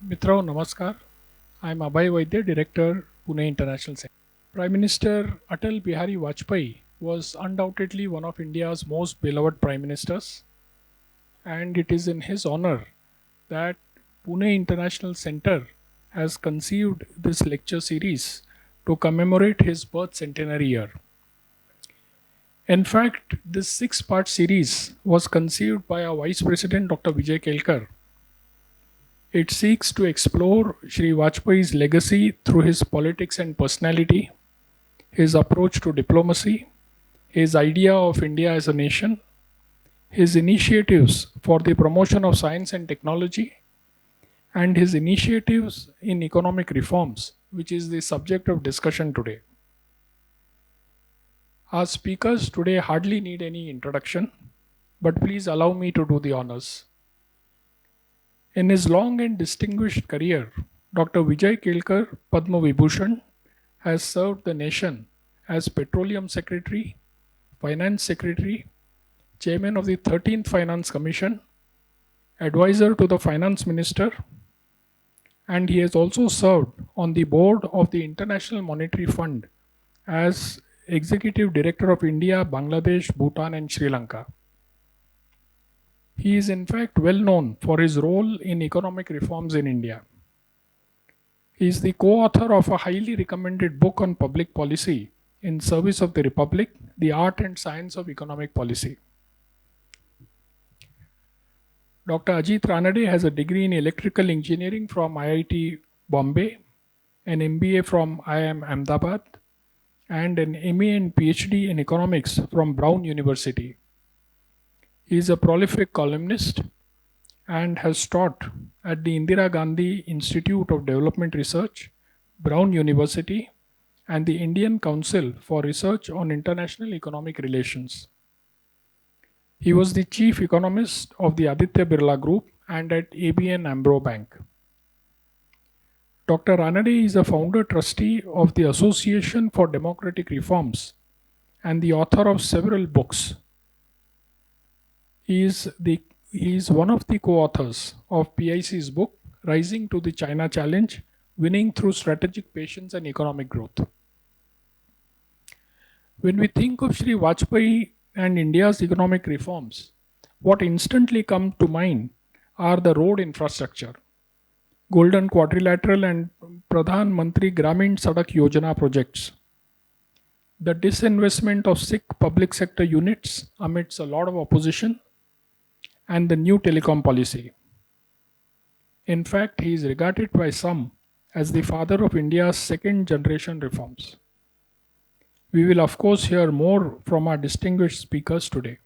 Mitra, Namaskar. I am Abhay Vaidya, Director, Pune International Center. Prime Minister Atal Bihari Vajpayee was undoubtedly one of India's most beloved Prime Ministers, and it is in his honor that Pune International Center has conceived this lecture series to commemorate his birth centenary year. In fact, this six-part series was conceived by our Vice President Dr. Vijay Kelkar. It seeks to explore Shri Vajpayee's legacy through his politics and personality, his approach to diplomacy, his idea of India as a nation, his initiatives for the promotion of science and technology, and his initiatives in economic reforms, which is the subject of discussion today. Our speakers today hardly need any introduction, but please allow me to do the honors. In his long and distinguished career, Dr. Vijay Kelkar Padma Vibhushan has served the nation as Petroleum Secretary, Finance Secretary, Chairman of the 13th Finance Commission, Advisor to the Finance Minister, and he has also served on the board of the International Monetary Fund as Executive Director of India, Bangladesh, Bhutan, and Sri Lanka. He is in fact well known for his role in economic reforms in India. He is the co-author of a highly recommended book on public policy in service of the Republic, The Art and Science of Economic Policy. Dr. Ajit Ranade has a degree in electrical engineering from IIT Bombay, an MBA from IIM Ahmedabad, and an MA and PhD in economics from Brown University. He is a prolific columnist and has taught at the Indira Gandhi Institute of Development Research, Brown University, and the Indian Council for Research on International Economic Relations. He was the chief economist of the Aditya Birla Group and at ABN AMRO Bank. Dr. Ranade is a founder trustee of the Association for Democratic Reforms and the author of several books. He is one of the co-authors of PIC's book, Rising to the China Challenge, Winning Through Strategic Patience and Economic Growth. When we think of Shri Vajpayee and India's economic reforms, what instantly comes to mind are the road infrastructure, Golden Quadrilateral and Pradhan Mantri Gramin Sadak Yojana projects, the disinvestment of sick public sector units amidst a lot of opposition, and the new telecom policy. In fact, he is regarded by some as the father of India's second generation reforms. We will of course hear more from our distinguished speakers today.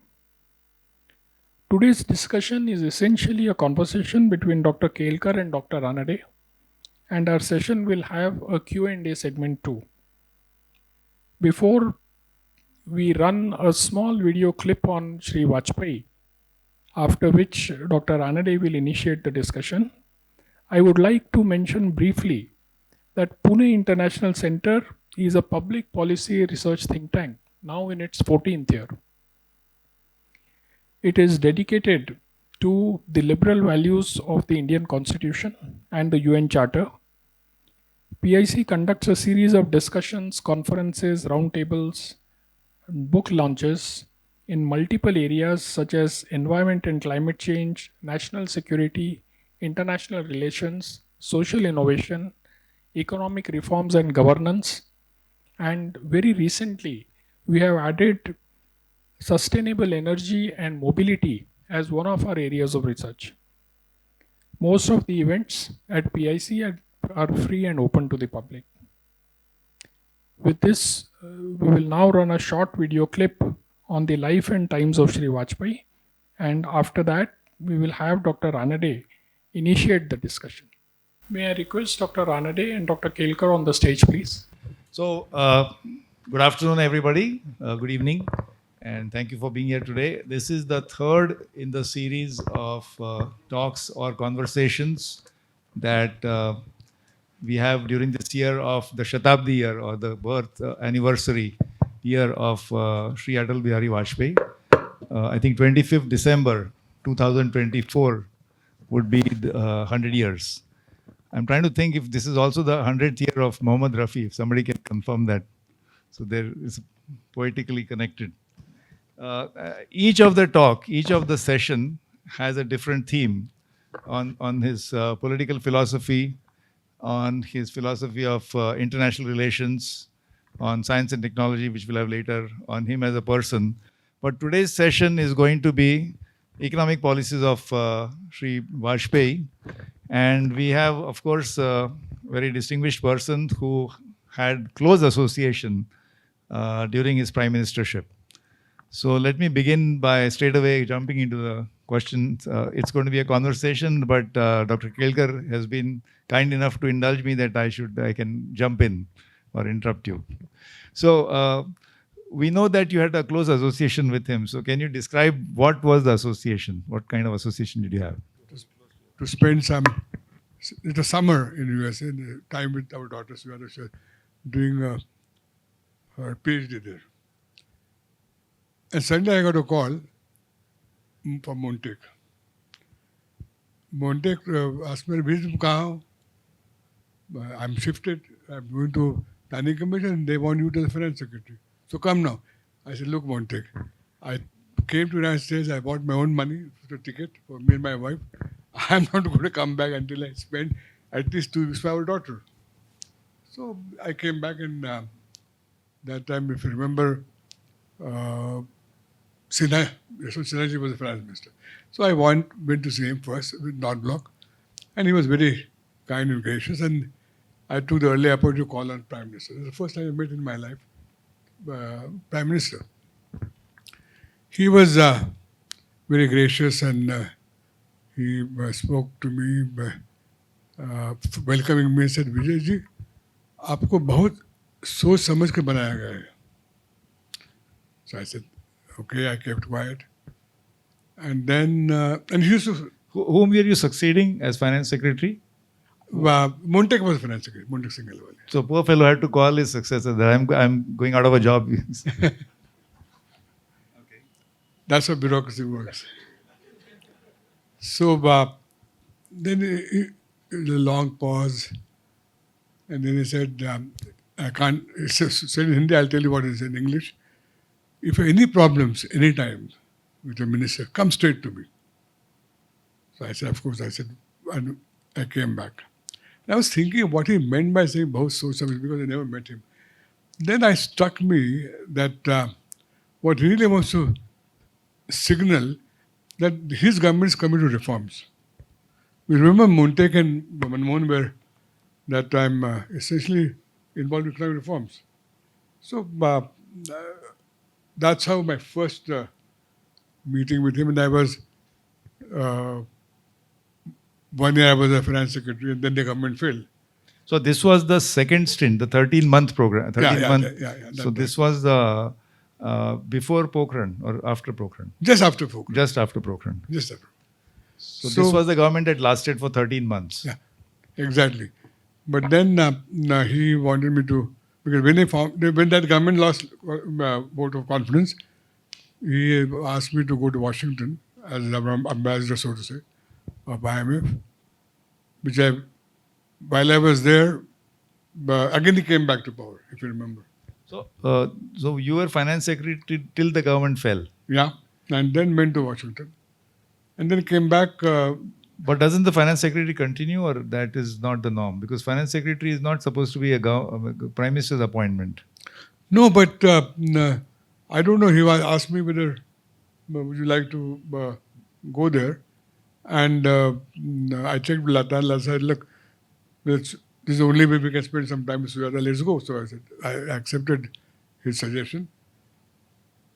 Today's discussion is essentially a conversation between Dr. Kelkar and Dr. Ranade, and our session will have a Q&A segment too. Before we run a small video clip on Shri Vajpayee, after which Dr. Ranade will initiate the discussion, I would like to mention briefly that Pune International Center is a public policy research think tank, now in its 14th year. It is dedicated to the liberal values of the Indian Constitution and the UN Charter. PIC conducts a series of discussions, conferences, roundtables, book launches in multiple areas such as environment and climate change, national security, international relations, social innovation, economic reforms and governance, and very recently we have added sustainable energy and mobility as one of our areas of research. Most of the events at PIC are free and open to the public. With this, we will now run a short video clip on the life and times of Shri Vajpayee, and after that we will have Dr. Ranade initiate the discussion. May I request Dr. Ranade and Dr. Kelkar on the stage, please. So, good afternoon, everybody. Good evening, and thank you for being here today. This is the third in the series of talks or conversations that we have during this year of the Shatabdi year or the birth anniversary year of Shri Atal Bihari Vajpayee. I think 25th December 2024 would be the, 100 years. I'm trying to think if this is also the 100th year of Mohammad Rafi, if somebody can confirm that. So there is poetically connected. Each of the session has a different theme on his political philosophy, on his philosophy of international relations, on science and technology, which we'll have later, on him as a person. But today's session is going to be economic policies of Shri Vajpayee. And we have, of course, a very distinguished person who had close association during his prime ministership. So let me begin by straight away jumping into the questions. It's going to be a conversation, but Dr. Kelkar has been kind enough to indulge me that I can jump in or interrupt you. So we know that you had a close association with him. So can you describe what was the association? What kind of association did you have? To spend it was summer in USA, the time with our daughter Suyada, she was doing her PhD there. And suddenly I got a call from Montek. Montek asked me, "Vijay, kahan ho?" I'm shifted. I'm going to planning commission. They want you to the finance secretary. So come now. I said, "Look, Montek, I came to the United States. I bought my own money for the ticket for me and my wife. I'm not going to come back until I spend at least 2 weeks with our daughter." So I came back, and that time, if you remember, Sinha was the finance minister. So I went to see him first with North Block, and he was very kind and gracious. And I took the early approach to call on Prime Minister. It was the first time I met in my life Prime Minister. He was very gracious, and he spoke to me, welcoming me, and said, "Vijay ji, आपको बहुत सोच समझ के बनाया गया है." So I said, okay, I kept quiet. And then, and he used to, Whom were you succeeding as finance secretary? Montek was finance secretary, Montek Singhal. So poor fellow had to call his successor that I'm going out of a job. Okay. That's how bureaucracy works. So then a long pause, and then he said, I can't, he said in Hindi, I'll tell you what he said in English. "If you have any problems, anytime with the minister, come straight to me." So I said, of course. I said, and I came back. And I was thinking what he meant by saying "bahut soch samajh," because I never met him. Then I struck me that what he really wants to signal that his government is committed to reforms. We remember Montek and Manmohan were that time essentially involved in economic reforms. So that's how my first meeting with him, and I was 1 year I was a finance secretary, and then the government failed. So this was the second stint, the 13-month program. 13-month. Yeah. So this was the before Pokhran or after Pokhran? Just after Pokhran. Just after Pokhran. Just after. So this was the government that lasted for 13 months. Yeah, exactly. But then he wanted me to, because when that government lost vote of confidence, he asked me to go to Washington as an ambassador, so to say, of IMF, which while I was there, again he came back to power, if you remember. So you were finance secretary till the government fell. Yeah, and then went to Washington, and then came back. But doesn't the finance secretary continue, or that is not the norm? Because finance secretary is not supposed to be a prime minister's appointment. No, but I don't know. He asked me whether would you like to go there, and I checked with Lata. And Lata said, "Look, this is the only way we can spend some time with Suyata. Let's go." So I said, I accepted his suggestion.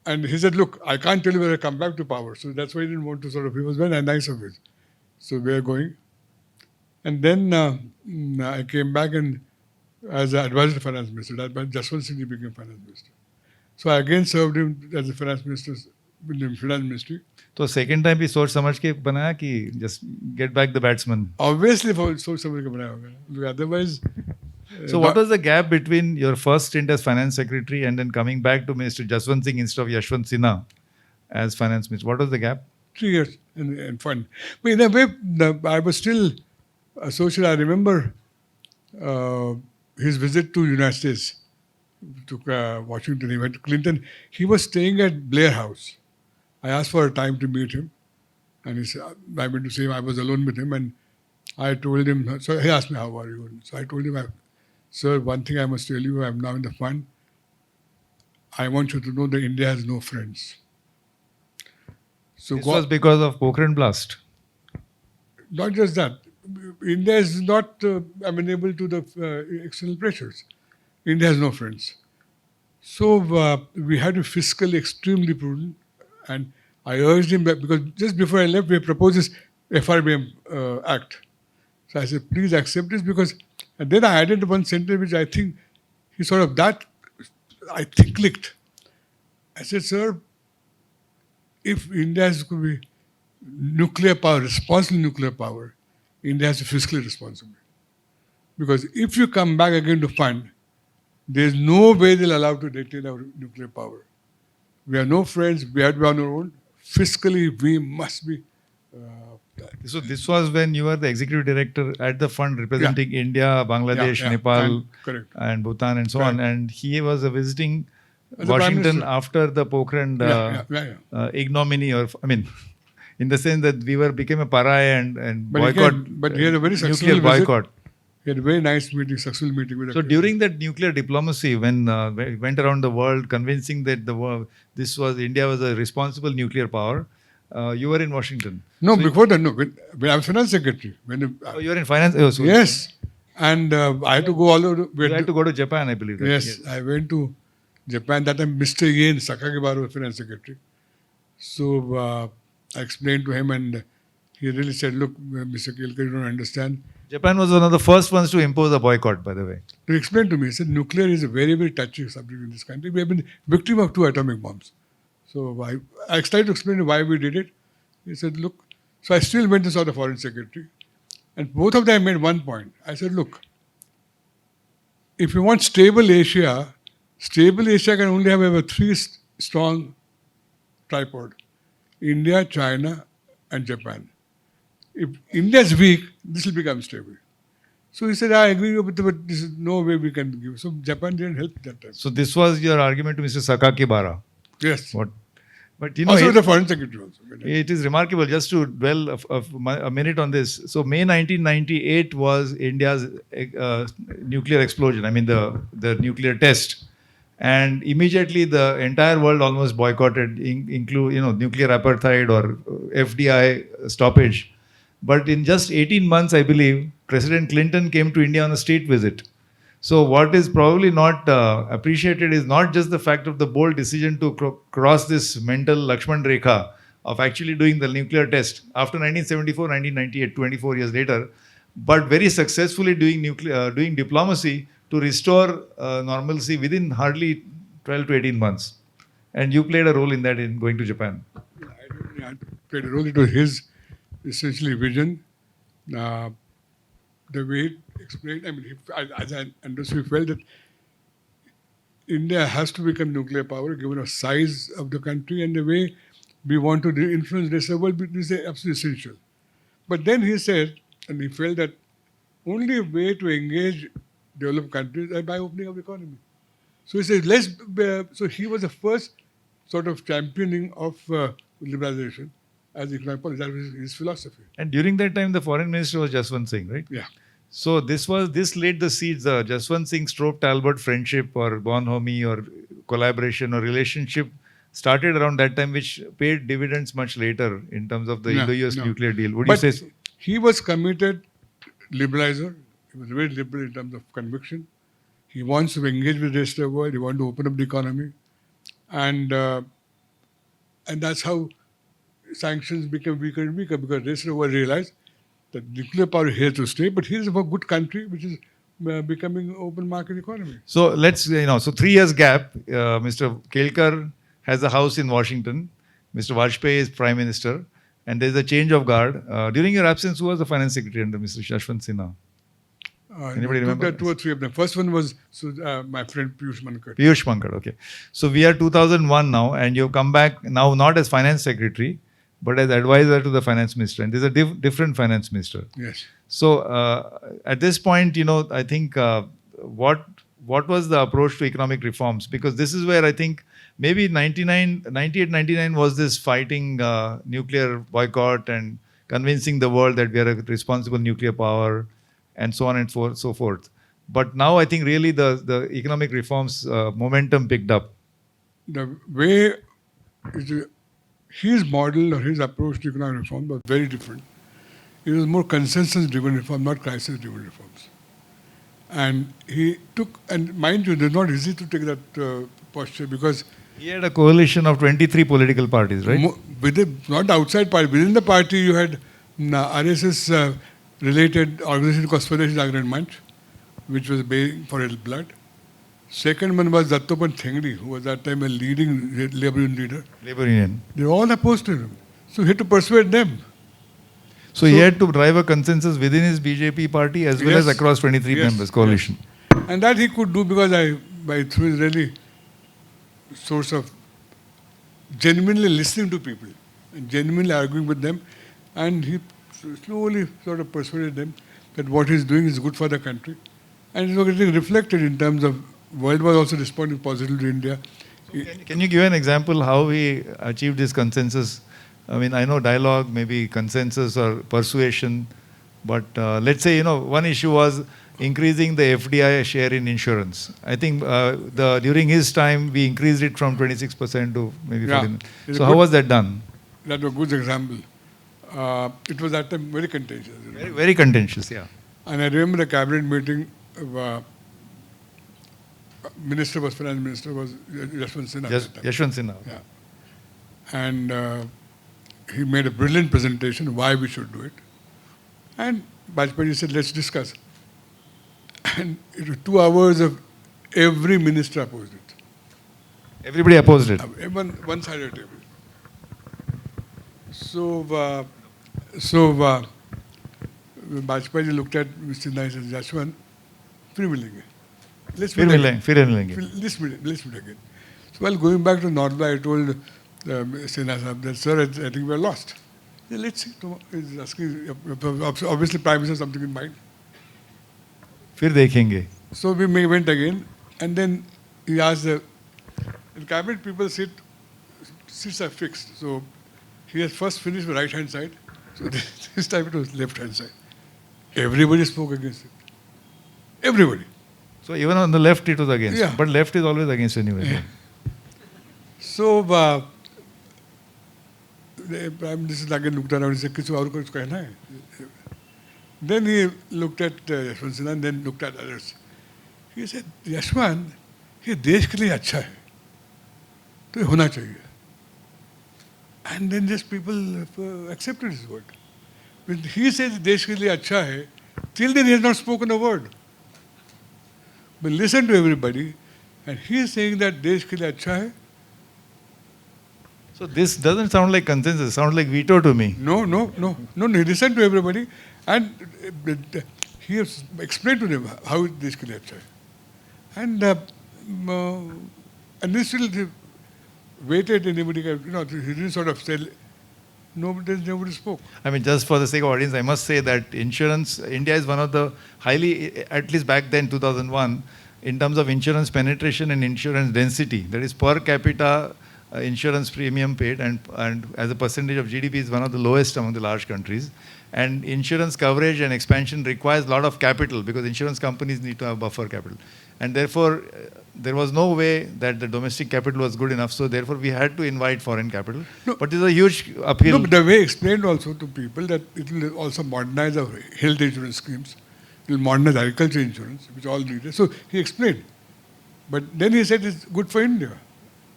And he said, "Look, I can't tell you whether I come back to power." So that's why he didn't want to he was very nice of it. So we are going. And then I came back and as an advisor to finance minister. Jaswant Singh became finance minister. So I again served him as the finance minister in the finance ministry. तो second time भी सोच समझ के बनाया कि just get back the batsman. Obviously, for सोच समझ के बनाया होगा. Because otherwise, So what was the gap between your first stint as finance secretary and then coming back to Minister Jaswant Singh instead of Yashwant Sinha as finance minister? What was the gap? 3 years and fun. But in a way, I was still associated. I remember his visit to United States, to Washington. He went to Clinton. He was staying at Blair House. I asked for a time to meet him, and he said, I went to see him. I was alone with him, and I told him. So he asked me, "How are you?" So I told him, "Sir, one thing I must tell you. I'm now in the fund. I want you to know that India has no friends." So This was because of Pokhran blast. not just that, India is not amenable to the external pressures. India has no friends. So we had to be fiscally extremely prudent, and I urged him that because just before I left, we proposed this FRBM Act. So I said, please accept this because, and then I added one sentence which I think he sort of clicked. I said, sir, if India is going to be nuclear power, responsible nuclear power, India has a fiscally responsible. Because if you come back again to fund, there's no way they'll allow to retain our nuclear power. We have no friends, we have to be on our own. Fiscally, we must be. So this was when you were the executive director at the fund representing India, Bangladesh, Nepal, and Bhutan and so on. And he was visiting Washington after the Pokhran ignominy, or I mean, in the sense that we became a pariah and boycott. But he had a very successful nuclear boycott. He had a very nice meeting, successful meeting with. So during that nuclear diplomacy, when we went around the world convincing that India was a responsible nuclear power, you were in Washington. No, so before that, no. When I was finance secretary. You were in finance? Oh, so yes. And I had to go all over. You had to go to Japan, I believe. Yes, I went to Japan. That time, Mr. Yen Sakakibara was finance secretary. So I explained to him, and he really said, look, Mr. Kelkar, you don't understand. Japan was one of the first ones to impose a boycott, by the way. He explained to me, he said, nuclear is a very, very touchy subject in this country. We have been victim of 2 atomic bombs. So I tried to explain why we did it. He said, look, so I still went to saw the foreign secretary. And both of them made one point. I said, look, if you want stable Asia can only have a 3 strong tripod. India, China, and Japan. If India is weak, this will become stable. So he said, I agree with you, but this is no way we can give. So Japan didn't help that time. So this was your argument to Mr. Sakakibara. Yes. But you know, also the foreign secretary also. It is remarkable, just to dwell a minute on this. So May 1998 was India's nuclear explosion. I mean the nuclear test. And immediately the entire world almost boycotted, include nuclear apartheid or FDI stoppage. But in just 18 months, I believe, President Clinton came to India on a state visit. So what is probably not appreciated is not just the fact of the bold decision to cross this mental Lakshman Rekha of actually doing the nuclear test after 1974, 1998, 24 years later, but very successfully doing diplomacy to restore normalcy within hardly 12 to 18 months. And you played a role in that in going to Japan. I played a role. It was his essentially vision. The way he explained, I mean, as I understood, he felt that India has to become nuclear power given the size of the country and the way we want to influence the rest of the world. This is absolutely essential. But then he said, and he felt that only way to engage developed countries is by opening up the economy. So he said, so he was the first sort of championing of liberalization as economic policy. That was his philosophy. And during that time, the foreign minister was Jaswant Singh, right? Yeah. So this laid the seeds. Jaswant Singh Stroke Talbot friendship or bonhomie or collaboration or relationship started around that time, which paid dividends much later in terms of the Indo-US nuclear deal. Would you say so? He was committed liberalizer. He was very liberal in terms of conviction. He wants to engage with the rest of the world. He wants to open up the economy. And that's how sanctions became weaker and weaker, because the rest of the world realized that nuclear power is here to stay, but here is a good country which is becoming open market economy. So let's, so 3 years gap, Mr. Kelkar has a house in Washington. Mr. Vajpayee is Prime Minister, and there's a change of guard. During your absence, who was the Finance Secretary under Mr. Yashwant Sinha? Anybody Took remember? that 2 or 3 of them. First one was my friend Piyush Mankad. Piyush Mankad, okay. So we are 2001 now, and you've come back now not as Finance Secretary, but as advisor to the Finance Minister. And there's a different Finance Minister. Yes. So at this point, I think what was the approach to economic reforms? Because this is where I think maybe 98, 99 was this fighting nuclear boycott and convincing the world that we are a responsible nuclear power and so on and so forth. But now I think really the economic reforms momentum picked up. The way his model or his approach to economic reform was very different. It was more consensus-driven reform, not crisis-driven reforms. And he took, and mind you, it's not easy to take that posture because He had a coalition of 23 political parties, right? not outside party, within the party you had RSS related organization called Swadeshi Jagran Manch, which was baying for his blood. Second one was Dattopan Thengdi, who was at that time a leading labor union leader. Labor Union. They were all opposed to him. So he had to persuade them. So he had to drive a consensus within his BJP party as well as across 23 members coalition. Yes. And that he could do because through his really source of genuinely listening to people and genuinely arguing with them, and he slowly sort of persuaded them that what he's doing is good for the country. And it was getting reflected in terms of world was also responding positively to India. Can you give an example how he achieved this consensus? I mean, I know dialogue, maybe consensus or persuasion, but let's say, one issue was increasing the FDI share in insurance. I think during his time, we increased it from 26% to maybe 14%. So how was that done? That was a good example. It was at time very contentious. Very, very contentious, yeah. And I remember the cabinet meeting, finance minister was Yashwant Sinha. Yashwant Sinha. Yeah. And he made a brilliant presentation why we should do it. And Vajpayee said, let's discuss. And it was 2 hours of every minister opposed it. Everybody opposed it. One side of the table. So Vajpayee looked at Mr. Sinha and said, Yashwant, फिर मिलेंगे. Let's meet again. So while going back to Northway, I told Sinha Sahab that, sir, I think we are lost. He said, let's see. He's asking, obviously, Prime Minister has something in mind. फिर देखेंगे. So we went again, and then he asked the cabinet people seats are fixed. So he has first finished the right-hand side. So this time it was left-hand side. Everybody spoke against it. Everybody. So even on the left it was against. Yeah. But left is always against anyway. Yeah. So the Prime Minister again looked around and said, किसी और को कहना है? Then he looked at Yashwant Sinha and then looked at others. He said, Yashwant, ये देश के लिए अच्छा है, तो ये होना चाहिए. And then just people accepted his word. When he says देश के लिए अच्छा है, till then he has not spoken a word. But listen to everybody, and he is saying that देश के लिए अच्छा है. So this doesn't sound like consensus, it sounds like veto to me. No. He listened to everybody, and he has explained to them how देश के लिए अच्छा है. And they still waited. Anybody, he didn't sort of say. Nobody spoke. I mean, just for the sake of audience, I must say that insurance, India is one of the highly, at least back then, 2001, in terms of insurance penetration and insurance density, that is per capita insurance premium paid, and as a percentage of GDP is one of the lowest among the large countries. And insurance coverage and expansion requires a lot of capital because insurance companies need to have buffer capital. And therefore, there was no way that the domestic capital was good enough. So therefore, we had to invite foreign capital. No, but there's a huge appeal. No, but the way explained also to people that it will also modernize our health insurance schemes. It will modernize agriculture insurance, which all needed. So he explained. But then he said it's good for India.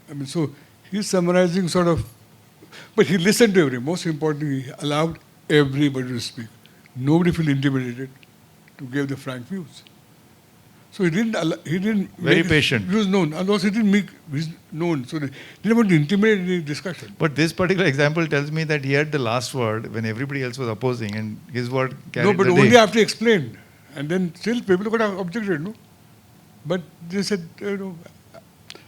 I mean, so he's summarizing sort of, but he listened to everybody. Most importantly, he allowed everybody to speak. Nobody felt intimidated to give the frank views. So So he didn't Very make his patient. views known. And also he didn't make his known. So they didn't want to intimidate any discussion. But this particular example tells me that he had the last word when everybody else was opposing, and his word carried No, but the only day. after he explained. And then still people could have objected, no? But they said, and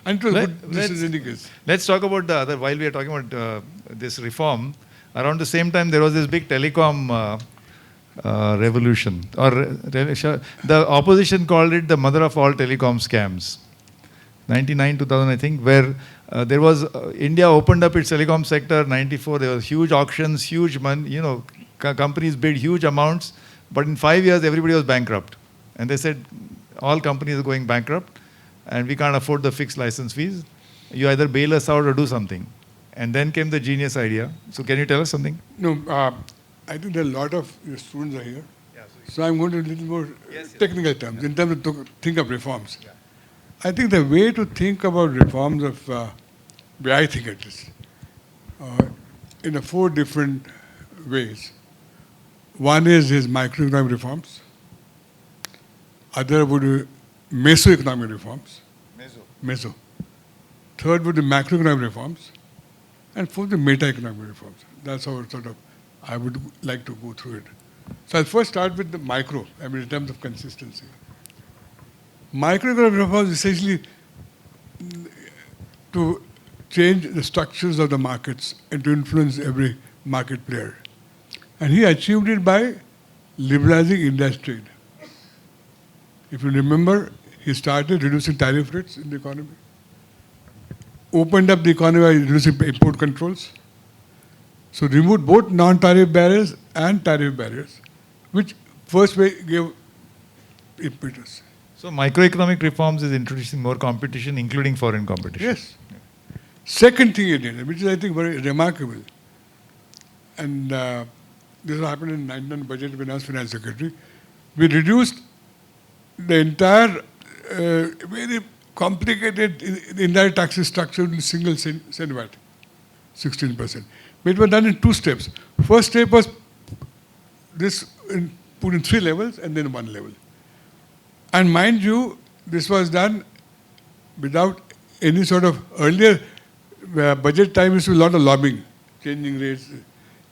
it was Let- good. This is in any case. Let's talk about the other. While we are talking about this reform, around the same time there was this big telecom revolution. The opposition called it the mother of all telecom scams. 99, 2000, I think, where there was India opened up its telecom sector. 94, there was huge auctions, huge money. Companies bid huge amounts, but in 5 years everybody was bankrupt, and they said all companies are going bankrupt, and we can't afford the fixed license fees. You either bail us out or do something. And then came the genius idea. So can you tell us something? No, I think there are a lot of students are here. So I'm going to a little more technical terms, in terms of to think of reforms. I think the way to think about reforms of, way I think it is, in 4 different ways. One is his microeconomic reforms. Other would be mesoeconomic reforms. Meso. Third would be macroeconomic reforms. And fourth, the meta-economic reforms. That's how I would like to go through it. So I'll first start with the micro, in terms of consistency. Microeconomic reforms essentially to change the structures of the markets and to influence every market player. And he achieved it by liberalizing India's trade. If you remember, he started reducing tariff rates in the economy, opened up the economy by reducing import controls, so removed both non-tariff barriers and tariff barriers, which first way gave impetus. So microeconomic reforms is introducing more competition, including foreign competition. Yes. Second thing he did, which is I think very remarkable, and this happened in 1999 budget when I was finance secretary, we reduced the entire very complicated indirect taxes structure in single cent VAT, 16%. But it was done in 2 steps. First step was this put in 3 levels and then 1 level. And mind you, this was done without any sort of earlier budget time used to be a lot of lobbying, changing rates.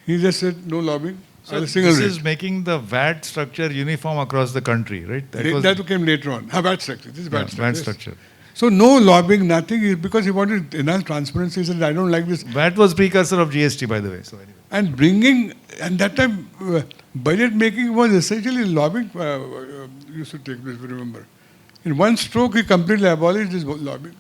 He just said no lobbying. So a single this rate. is making the VAT structure uniform across the country, right? That came later on. VAT structure. This is VAT structure. VAT yes. structure. So no lobbying, nothing, because he wanted to enhance transparency. He said, I don't like this. VAT was precursor of GST, by the way. So anyway. And bringing, and that time, budget making was essentially lobbying used to take place, if you remember. In one stroke, he completely abolished this lobbying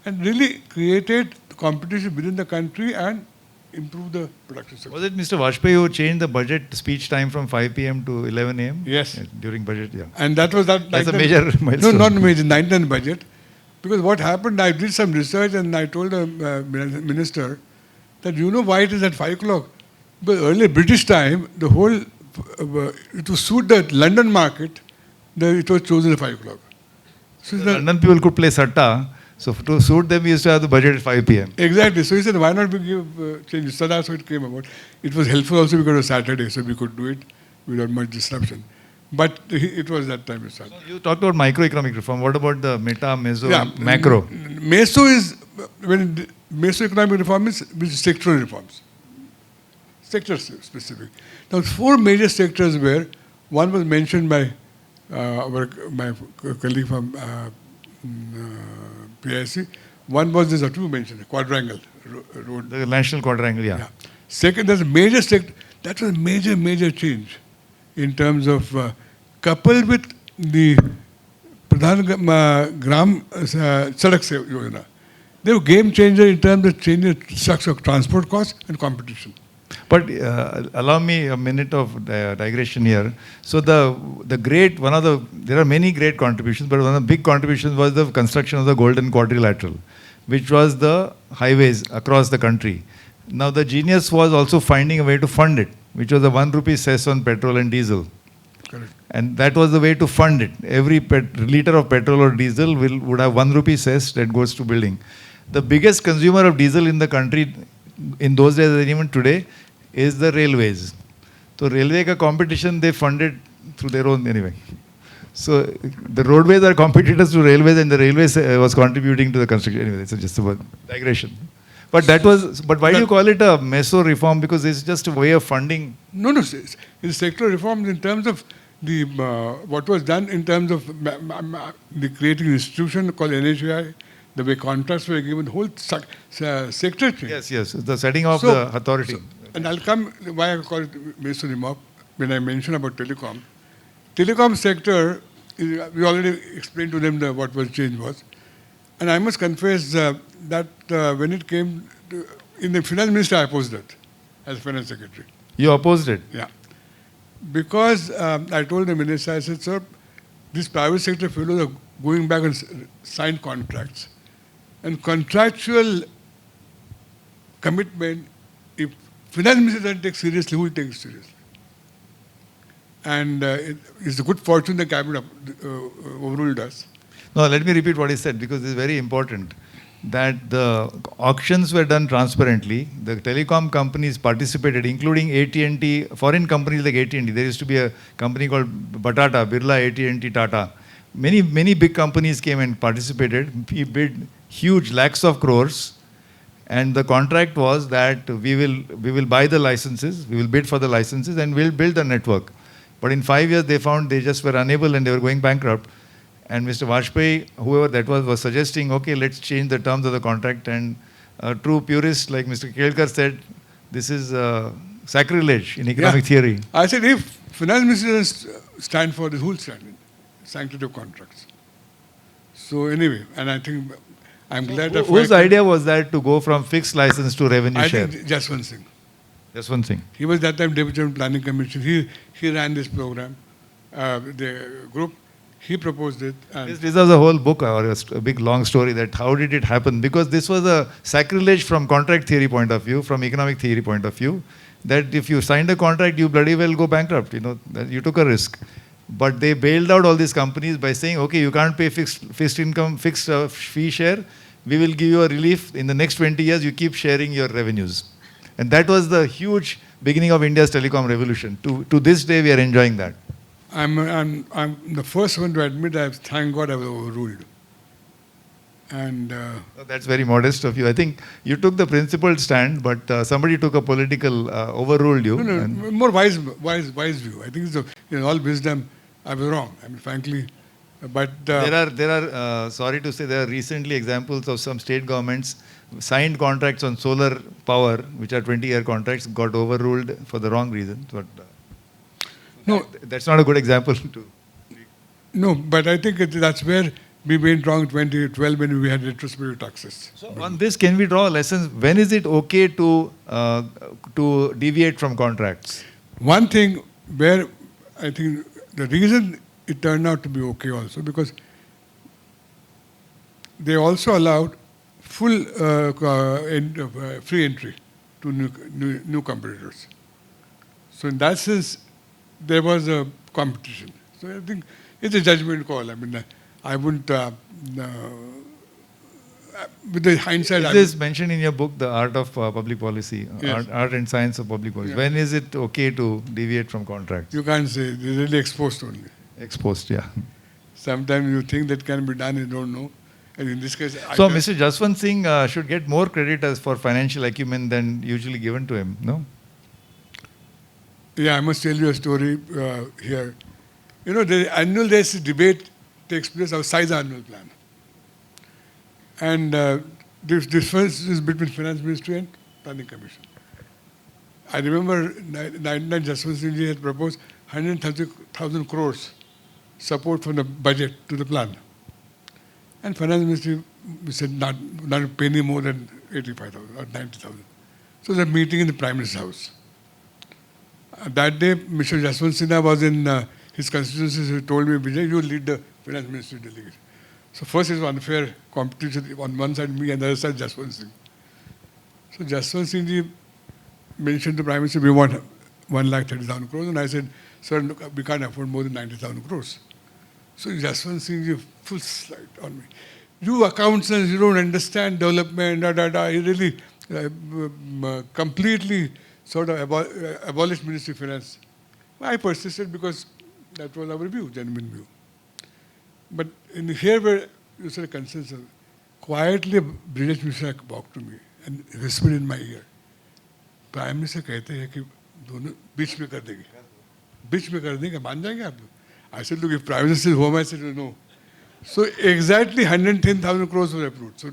and really created competition within the country and improved the production sector. Was it Mr. Vajpayee who changed the budget speech time from 5 p.m. to 11 a.m.? Yes. During budget, yeah. And that was that. That's a major No, milestone. not major, 99 budget. Because what happened, I did some research and I told the minister that you know why it is at 5 o'clock? Because earlier British time, the whole, to suit the London market, it was chosen at 5 o'clock. So The London people could play satta. So to suit them, we used to have the budget at 5 p.m. Exactly. So he said, why not we give changes? So that's how it came about. It was helpful also because it was Saturday, so we could do it without much disruption. But it was that time it started. So you talked about microeconomic reform. What about the meta, meso, and macro? Meso is, when mesoeconomic reform is sectoral reforms. Sector specific. Now 4 major sectors where one was mentioned by my colleague from PIC. One was this, two mentioned, quadrangle road. The national quadrangle, yeah. Second, there's a major sector. That was a major change in terms of coupled with the Pradhan Gram Sadak Yojana. They were game changer in terms of changing the structure of transport costs and competition. But allow me a minute of digression here. So there are many great contributions, but one of the big contributions was the construction of the Golden Quadrilateral, which was the highways across the country. Now the genius was also finding a way to fund it, which was the 1 rupee cess on petrol and diesel. Correct. And that was the way to fund it. Every liter of petrol or diesel would have 1 rupee cess that goes to building. The biggest consumer of diesel in the country in those days and even today is the railways. So railway ka competition they funded through their own anyway. So the roadways are competitors to railways, and the railways was contributing to the construction. Anyway, it's just a digression. But that was. But why do you call it a meso reform? Because it's just a way of funding. No, it's sectoral reforms in terms of the what was done in terms of the creating an institution called NHAI, the way contracts were given, the whole sector changed. Yes. The setting of the authority. And I'll come why I call it meso reform when I mention about telecom. Telecom sector, we already explained to them what was change was. And I must confess that when it came to, in the finance minister, I opposed it as finance secretary. You opposed it? Yeah. Because I told the minister, I said, sir, these private sector fellows are going back and sign contracts. And contractual commitment, if finance minister doesn't take seriously, who will take it seriously? And it's a good fortune the cabinet overruled us. No, let me repeat what he said, because it's very important. That the auctions were done transparently. The telecom companies participated, including AT&T, foreign companies like AT&T. There used to be a company called Batata, Birla, AT&T, Tata. Many big companies came and participated. We bid huge lakhs of crores. And the contract was that we will buy the licenses, we will bid for the licenses, and we'll build the network. But in 5 years, they found they just were unable and they were going bankrupt. And Mr. Vajpayee, whoever that was suggesting, okay, let's change the terms of the contract. And a true purist like Mr. Kelkar said, this is sacrilege in economic theory. I said, if finance minister doesn't stand for this, who will stand in sanctity of contracts? So anyway, and I think I'm glad that... Whose idea was that to go from fixed license to revenue share? I think Jaswant Singh. Just one thing. He was that time Deputy Chairman Planning Commission. He ran this program, the group. He proposed it. And this deserves a whole book or a big long story that how did it happen? Because this was a sacrilege from contract theory point of view, from economic theory point of view, that if you signed a contract, you bloody well go bankrupt. You know, that you took a risk. But they bailed out all these companies by saying, okay, you can't pay fixed fee share. We will give you a relief. In the next 20 years, you keep sharing your revenues. And that was the huge beginning of India's telecom revolution. To this day, we are enjoying that. I'm the first one to admit that, thank God, I was overruled. And that's very modest of you. I think you took the principled stand, but somebody took a political overruled you. No, more wise view. I think it's in all wisdom, I was wrong. I mean, frankly, but there are sorry to say, there are recently examples of some state governments signed contracts on solar power, which are 20-year contracts, got overruled for the wrong reasons. But no, that's not a good example to. No, but I think that's where we went wrong in 2012 when we had retrospective taxes. So on this, can we draw lessons? When is it okay to deviate from contracts? One thing where I think the reason it turned out to be okay also, because they also allowed full free entry to new competitors. So in that sense, there was a competition. So I think it's a judgment call. I mean, I wouldn't, with the hindsight... Is this mentioned in your book, The Art of Public Policy, yes. Art and Science of Public Policy? Yeah. When is it okay to deviate from contracts? You can't say. They're really exposed only. Exposed, yeah. Sometimes you think that can be done, you don't know. And in this case... So Mr. Jaswant Singh should get more credit as for financial acumen than usually given to him, no? Yeah, I must tell you a story here. You know, the annual days debate takes place outside the annual plan. And this difference is between Finance Ministry and Planning Commission. I remember Jaswant Singh ji had proposed 130,000 crores support from the budget to the plan. And Finance Ministry said not a penny more than 85,000 or 90,000. So there was a meeting in the Prime Minister's house. That day, Mr. Jaswant Sinha was in his constituency. He told me, Vijay, you lead the Finance Ministry delegation. So first it was unfair competition. On one side me and the other side Jaswant Singh. So Jaswant Singh ji mentioned to the Prime Minister, we want 1,30,000 crores. And I said, sir, we can't afford more than 90,000 crores. So Jaswant Singh ji full slide on me. You accountants, you don't understand development, He really completely sort of abolished Ministry of Finance. I persisted because that was our view, genuine view. But in here where you said consensus, quietly British Mishra walked to me and whispered in my ear. Prime minister कहते हैं कि दोनों बीच में कर देंगे मान जाएंगे आप I said, look, if Prime Minister is home, I said, no. So exactly 110,000 crores were approved. So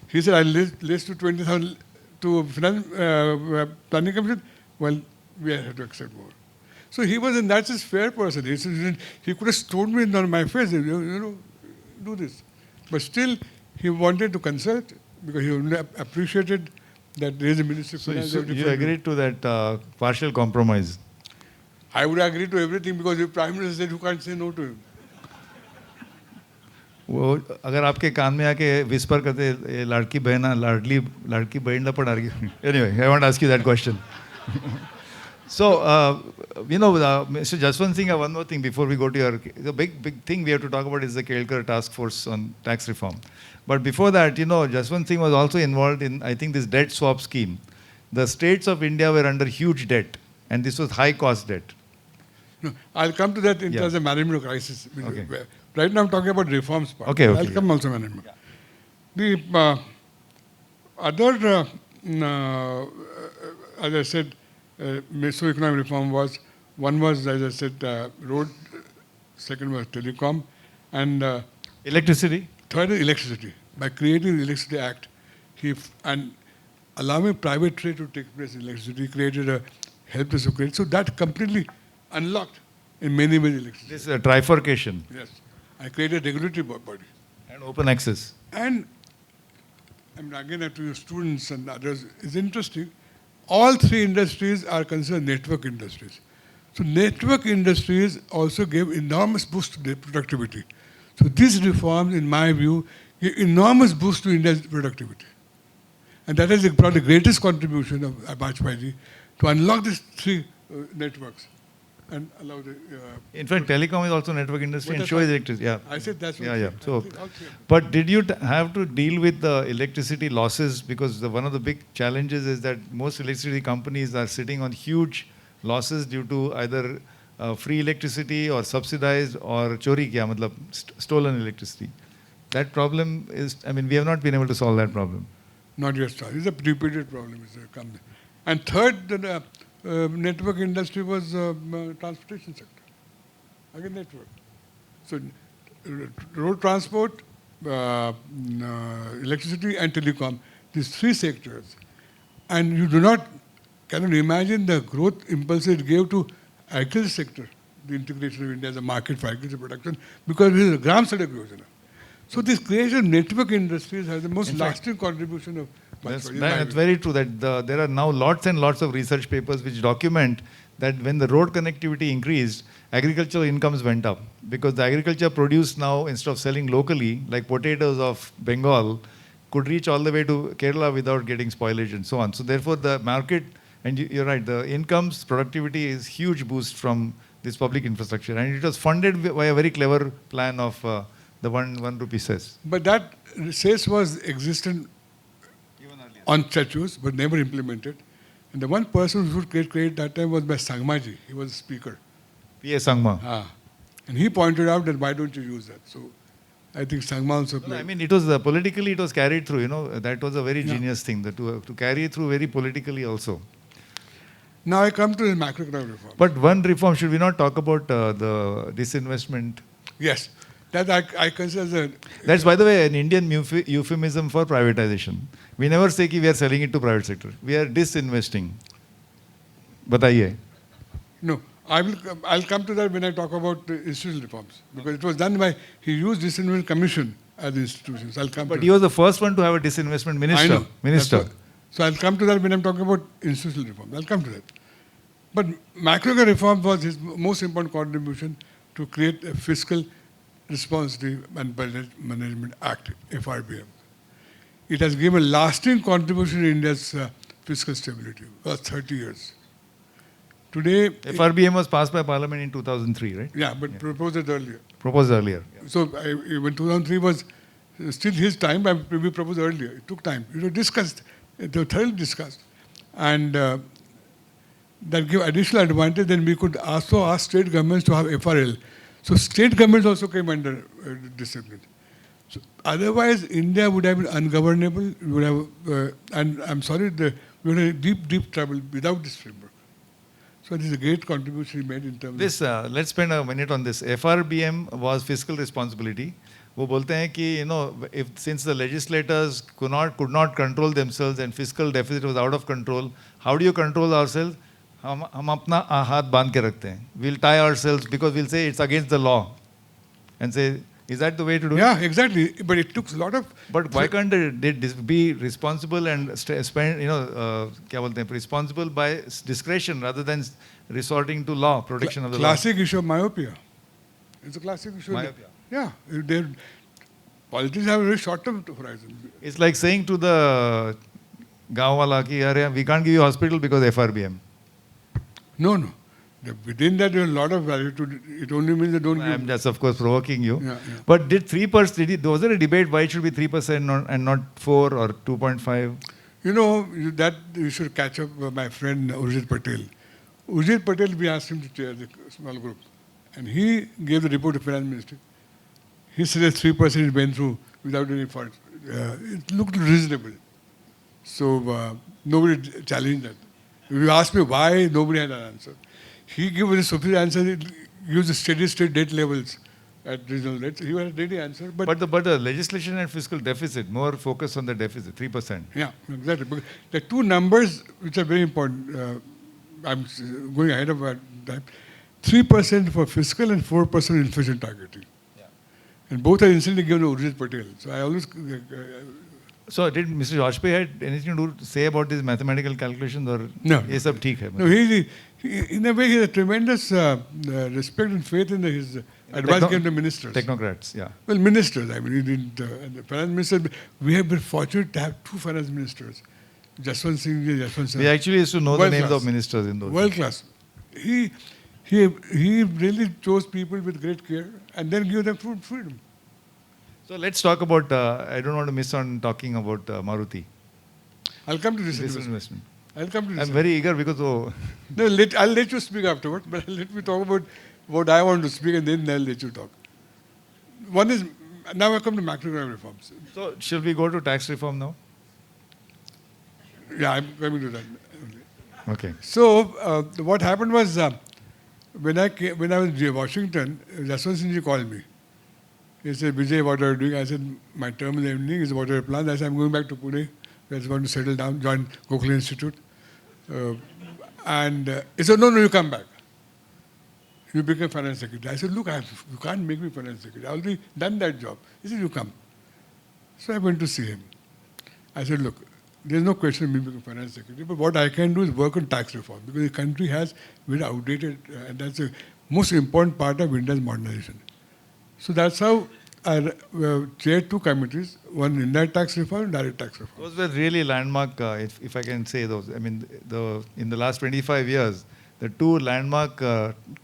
he said, I'll list to 20,000 to Finance Planning Commission. Well, we have to accept more. So he was, and that's his fair person. He could have told me on my face, you know, do this. But still, he wanted to consult because he only appreciated that there is a Ministry of Finance. So you agreed to that partial compromise? I would agree to everything because if Prime Minister said, you can't say no to him. वो अगर आपके कान में आके whisper करते लड़की बहन ना पड़ा anyway I want to ask you that question. So you know Mr. Jaswant Singh, one more thing before we go to the big thing we have to talk about is the Kelkar task force on tax reform. But before that, you know, Jaswant Singh was also involved in, I think, this debt swap scheme. The states of India were under huge debt and this was high cost debt. No, I'll come to that in terms of management crisis. Okay. Right now I'm talking about reforms part. Okay, I'll come also management. The other, as I said, socio-economic reform was, one was, as I said, road, second was telecom, and Electricity? third is electricity. By creating the Electricity Act, and allowing private trade to take place in electricity, created a helpless of credit. So that completely unlocked in many electricity. This trifurcation. Yes. I created a regulatory body. And open access. And I mean, again, to your students and others, it's interesting. All three industries are considered network industries. So network industries also gave enormous boost to their productivity. So these reforms, in my view, give enormous boost to India's productivity. And that is probably the greatest contribution of Vajpayee to unlock these three networks and allow the... In fact, telecom is also network industry and so is electricity. Yeah. I said that's what... Yeah. So, but did you have to deal with the electricity losses? Because one of the big challenges is that most electricity companies are sitting on huge losses due to either free electricity or subsidized or chori kya, matlab stolen electricity. That problem is, I mean, we have not been able to solve that problem. Not yet solved. It's a repeated problem. And third, the network industry was transportation sector. Again, network. So, road transport, electricity and telecom, these three sectors. And you cannot imagine the growth impulse it gave to agriculture sector, the integration of India as a market for agriculture production, because it is a gram sadak yojana. So this creation of network industries has the most lasting contribution of... That's very true that there are now lots and lots of research papers which document that when the road connectivity increased, agricultural incomes went up. Because the agriculture produced now, instead of selling locally, like potatoes of Bengal, could reach all the way to Kerala without getting spoilage and so on. So therefore the market, and you're right, the incomes, productivity is huge boost from this public infrastructure. And it was funded by a very clever plan of the one rupee cess. But that cess was existent on statues, but never implemented. And the one person who could create that time was by Sangmaji. He was a speaker. P.A. Sangma. And he pointed out that why don't you use that? So I think Sangma also played. I mean, it was politically, it was carried through, you know, that was a very genius thing, to carry through very politically also. Now I come to the macroeconomic reform. But one reform, should we not talk about the disinvestment? Yes. That I consider That's, by the way, an Indian euphemism for privatization. We never say that we are selling it to private sector. We are disinvesting. Bataiye. No, I'll come to that when I talk about institutional reforms. Because it was done by, he used disinvestment commission as institutions. I'll come But he was the first one to have a disinvestment minister. I know. Minister. So I'll come to that when I'm talking about institutional reforms. I'll come to that. But macroeconomic reform was his most important contribution to create a fiscal Responsibility and Budget Management Act, FRBM. It has given a lasting contribution to India's fiscal stability for 30 years. Today... FRBM was passed by Parliament in 2003, right? Yeah, but proposed earlier. Proposed earlier. So when 2003 was still his time, we proposed earlier. It took time. It was discussed. It was thoroughly discussed. And that gave additional advantage. Then we could also ask state governments to have FRL. So state governments also came under discipline. So otherwise, India would have been ungovernable. We would have, and I'm sorry, we would have deep, deep trouble without this framework. So this is a great contribution he made in terms This, let's spend a minute on this. FRBM was fiscal responsibility. वो बोलते हैं कि if since the legislators could not control themselves and fiscal deficit was out of control, how do you control ourselves? हम अपना हाथ बांध के रखते हैं. We'll tie ourselves because we'll say it's against the law, and say, is that the way to do it? Yeah, exactly. But it took a lot of. But why can't they be responsible and spend, क्या बोलते हैं, responsible by discretion rather than resorting to law, protection of the law? Classic issue of myopia. It's a classic issue. Myopia. Yeah, politics have a very short-term horizon. It's like saying to the gaon wala ki, "Arey, we can't give you hospital because FRBM." No. Within that, there's a lot of value to it. It only means they don't I'm give. just, of course, provoking you. Yeah. But did 3%, was there a debate why it should be 3% and not 4 or 2.5? That you should catch up with my friend Urjit Patel. Urjit Patel, we asked him to chair the small group. And he gave the report to Finance Ministry. He said that 3% went through without any fault. It looked reasonable. So nobody challenged that. If you ask me why, nobody had an answer. He gave a superior answer. He used the steady state debt levels at regional rates. He had a ready answer. But the legislation and fiscal deficit, more focus on the deficit, 3%. Yeah, exactly. But the two numbers which are very important, I'm going ahead of that, 3% for fiscal and 4% inflation targeting. Yeah. And both are instantly given to Urjit Patel. So I always... So did Mr. Vajpayee had anything to say about these mathematical calculations, or No. ये सब ठीक है? No, he in a way, he has a tremendous respect and faith in his advice given to ministers. Technocrats, yeah. Well, ministers, I mean, he didn't, the finance minister, we have been fortunate to have two finance ministers, Jaswant Singh ji, Jaswant Singh. We actually used to know the names of ministers in those. World class. He really chose people with great care and then give them freedom. So let's talk about, I don't want to miss on talking about Maruti. I'll come to this investment. I'll come to this. I'm very eager because... No, I'll let you speak afterwards, but let me talk about what I want to speak and then I'll let you talk. One is, now I come to macroeconomic reforms. So shall we go to tax reform now? Yeah, I'm coming to that. Okay. So what happened was, when I was in Washington, Jaswant Singh ji called me. He said, Vijay, what are you doing? I said, my term in the evening is what are your plans? I said, I'm going back to Pune. I just want to settle down, join Gokhale Institute. And he said, no, you come back. You become finance secretary. I said, look, you can't make me finance secretary. I've already done that job. He said, you come. So I went to see him. I said, look, there's no question of me becoming finance secretary, but what I can do is work on tax reform because the country has very outdated, and that's the most important part of India's modernization. So that's how I chaired two committees, one indirect tax reform and direct tax reform. Those were really landmark, if I can say those. I mean, in the last 25 years, the two landmark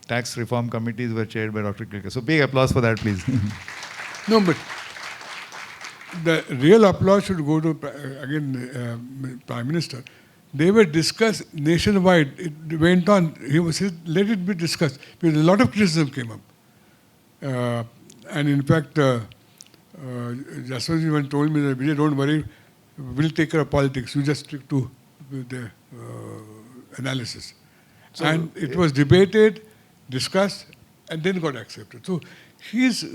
tax reform committees were chaired by Dr. Kelkar. So big applause for that, please. No, but the real applause should go to, Prime Minister. They were discussed nationwide. It went on. He said, let it be discussed. Because a lot of criticism came up. And in fact, Jaswant even told me that, Vijay, don't worry, we'll take care of politics. You just stick to the analysis. So, and it was debated, discussed, and then got accepted. So his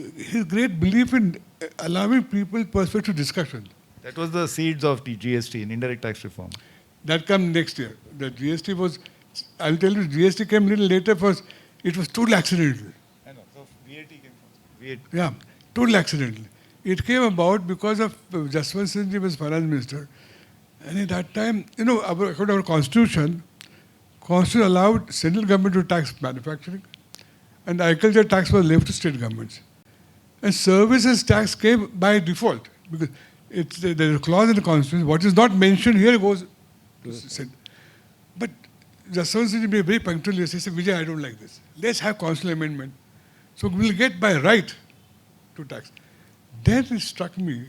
great belief in allowing people perspective discussion. That was the seeds of GST, in indirect tax reform. That comes next year. The GST was, I'll tell you, GST came a little later first. It was totally accidental. I know. So VAT came first. VAT. Yeah, totally accidental. It came about because of Jaswant Singh ji was finance minister. And at that time, according to our constitution allowed central government to tax manufacturing. And agriculture tax was left to state governments. And services tax came by default. Because there's a clause in the constitution, what is not mentioned here goes to state. But Jaswant Singh ji be very punctual. He said, Vijay, I don't like this. Let's have constitutional amendment. So we'll get by right to tax. Then it struck me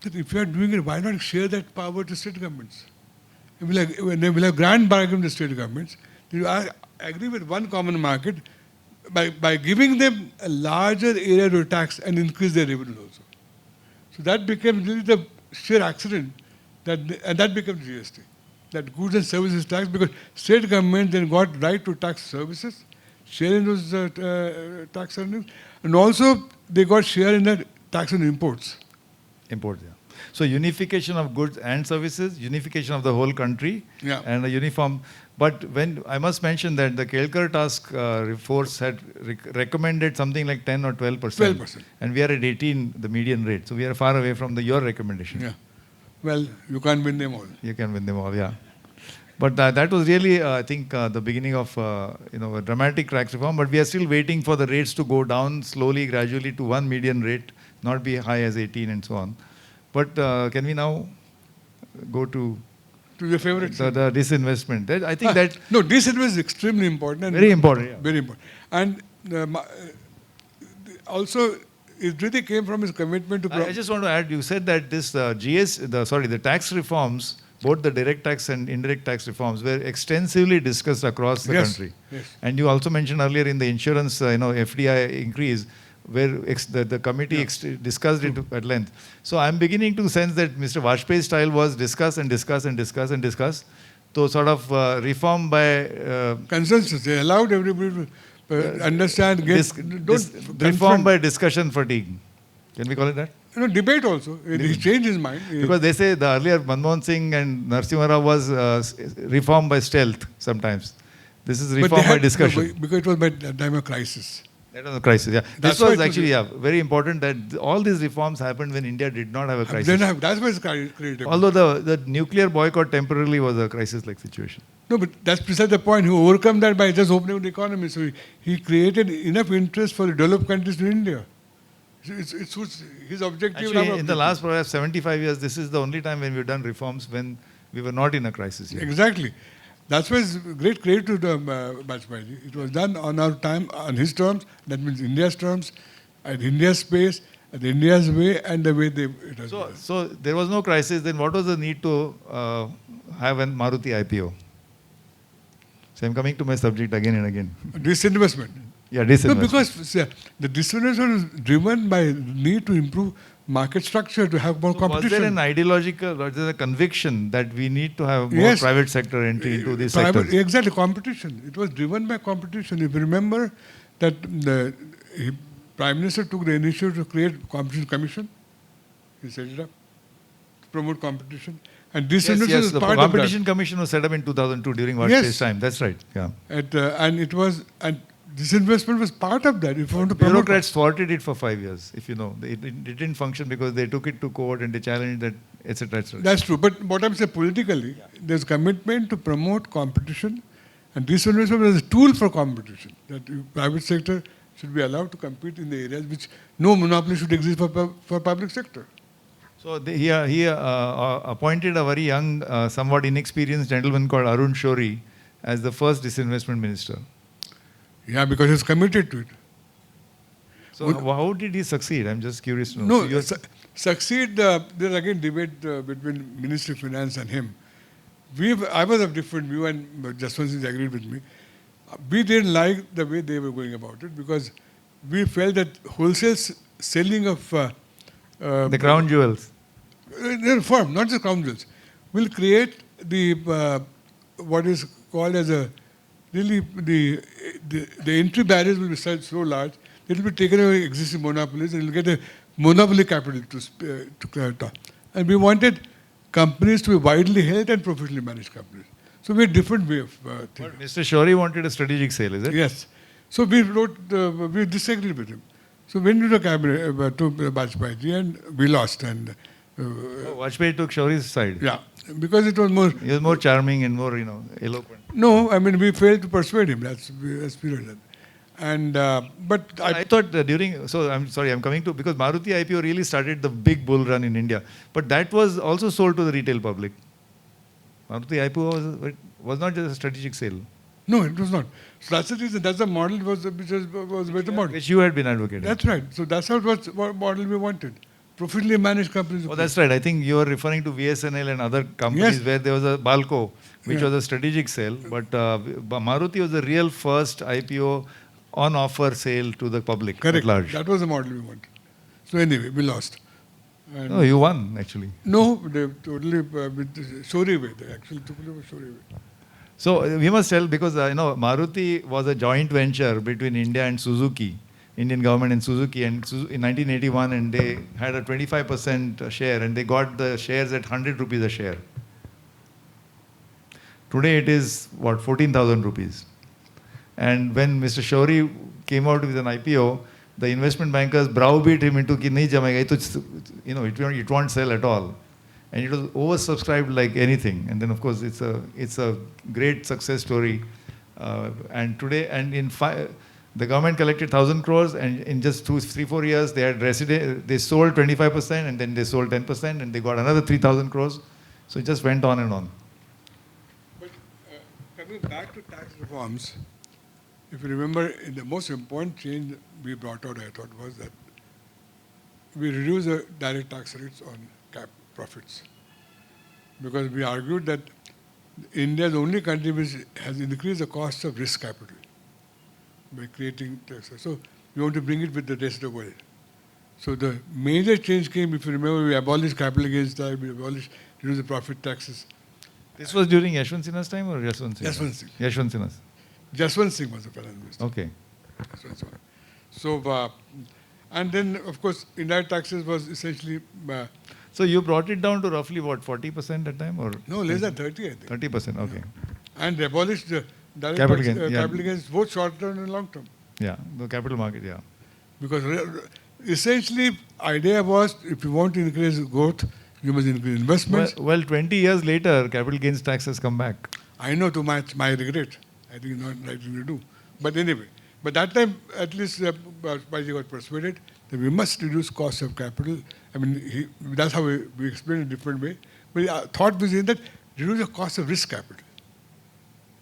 that if you are doing it, why not share that power to state governments? We'll have grand bargain with the state governments. You agree with one common market, by giving them a larger area to tax and increase their revenue also. So that became really the sheer accident, and that became GST. That goods and services tax, because state government then got right to tax services, share in those tax earnings, and also they got share in the tax on imports. Import, yeah. So unification of goods and services, unification of the whole country, Yeah. and a uniform. But when I must mention that the Kelkar task force had recommended something like 10 or 12%. 12%. And we are at 18, the median rate. So we are far away from your recommendation. Yeah. Well, you can't win them all. You can win them all, yeah. But that was really, I think, the beginning of a dramatic tax reform. But we are still waiting for the rates to go down slowly, gradually to one median rate, not be high as 18 and so on. But can we now go to your favorite thing. the disinvestment? I think that No, disinvestment is extremely important. And very important. Yeah. Very important. And also, it really came from his commitment to... I just want to add, you said that this the tax reforms, both the direct tax and indirect tax reforms, were extensively discussed across the country. Yes. And you also mentioned earlier in the insurance, FDI increase, where the committee discussed it at length. So I'm beginning to sense that Mr. Vajpayee's style was discuss and discuss and discuss and discuss, to sort of reform by... consensus. They allowed everybody to understand, reform by discussion fatigue. Can we call it that? Debate also. He changed his mind. Because they say the earlier Manmohan Singh and Narasimha Rao was reform by stealth sometimes. This is reform by discussion. Because it was by the time of crisis. That was a crisis, yeah. That's This was actually very important that all these reforms happened when India did not have a crisis. That's why it's created. Although the nuclear boycott temporarily was a crisis-like situation. No, but that's precisely the point. He overcome that by just opening the economy. So he created enough interest for the developed countries in India. It's his objective. Actually, in the last perhaps 75 years, this is the only time when we've done reforms when we were not in a crisis yet. Exactly. That's why it's great credit to the Vajpayee. It was done on our time, on his terms, that means India's terms, at India's pace, at India's way, and the way it was done. So there was no crisis, then what was the need to have a Maruti IPO? So I'm coming to my subject again and again. Disinvestment. Yeah, disinvestment. No, because the disinvestment is driven by need to improve market structure, to have more competition. Was there an ideological, was there a conviction that we need to have more private sector entry into these sectors? Exactly, competition. It was driven by competition. If you remember that the Prime Minister took the initiative to create Competition Commission, he set it up to promote competition. And disinvestment is the part of that. Competition Commission was set up in 2002 during Vajpayee's time. That's right. Yeah. And disinvestment was part of that. If you want to bureaucrats thwarted it for 5 years, if you know. It didn't function because they took it to court and they challenged that, etc. etc. That's true. But what I'm saying politically, there's commitment to promote competition, and disinvestment is a tool for competition. That private sector should be allowed to compete in the areas which no monopoly should exist for public sector. So he appointed a very young, somewhat inexperienced gentleman called Arun Shori as the first disinvestment minister. Yeah, because he's committed to it. So how did he succeed? I'm just curious to know. No, succeed, there's again debate between Ministry of Finance and him. I was of different view, and Jaswant Singh agreed with me. We didn't like the way they were going about it because we felt that wholesale selling of the crown jewels. Firm, not just crown jewels, will create the what is called as a really the entry barriers will be so large it will be taken away existing monopolies and it will get a monopoly capital to and we wanted companies to be widely held and professionally managed companies. So we had different way of thinking. But Mr. Shori wanted a strategic sale, is it? Yes. So we we disagreed with him. So when we took cabinet to Vajpayee and we lost and Vajpayee took Shori's side. Yeah, because it was more. He was more charming and more eloquent. No, I mean we failed to persuade him. That's period. And but I thought during. So I'm sorry, I'm coming to because Maruti IPO really started the big bull run in India, but that was also sold to the retail public. Maruti IPO was not just a strategic sale. No, it was not. So that's the reason. That's the model which was better model. Which you had been advocating. That's right. So that's what model we wanted. Professionally managed companies. Oh, that's right. I think you were referring to VSNL and other companies where there was a Balco, which was a strategic sale. But Maruti was the real first IPO on offer sale to the public Correct. at large. That was the model we wanted. So anyway, we lost. And No, you won actually. no, they totally with the Shri way. They actually took it over Shri way. So we must tell, because Maruti was a joint venture between India and Suzuki, Indian government and Suzuki, and in 1981, and they had a 25% share, and they got the shares at 100 rupees a share. Today it is what, 14,000 rupees. And when Mr. Shourie came out with an IPO, the investment bankers browbeat him into कि नहीं जमेगा, it won't sell at all. And it was oversubscribed like anything. And then of course it's a great success story. And today, and the government collected 1,000 crores, and in just 3-4 years they sold 25%, and then they sold 10%, and they got another 3,000 crores. So it just went on and on. But coming back to tax reforms, if you remember, the most important change we brought out, I thought, was that we reduced the direct tax rates on profits. Because we argued that India is the only country which has increased the cost of risk capital by creating taxes. So we want to bring it with the rest of the world. So the major change came, if you remember, we abolished capital gains tax, we abolished, reduced the profit taxes. This was during Yashwant Sinha's time or Yashwant Singh? Yashwant Singh. Yashwant Sinha's. Jaswant Singh was the finance minister. Okay. So, and then, of course, indirect taxes was essentially... So you brought it down to roughly what, 40% at time, or? no, less than 30, I think. 30%, okay. And abolished the direct Capital tax, gain, yeah. capital gains, both short term and long term. Yeah, the capital market, yeah. Because essentially, idea was, if you want to increase growth, you must increase investments. Well, 20 years later, capital gains tax has come back. I know, to my regret. I think it's not the right thing to do. But anyway, but that time, at least Bajpayee got persuaded that we must reduce cost of capital. I mean, that's how we explained it in a different way. But thought was in that reduce the cost of risk capital.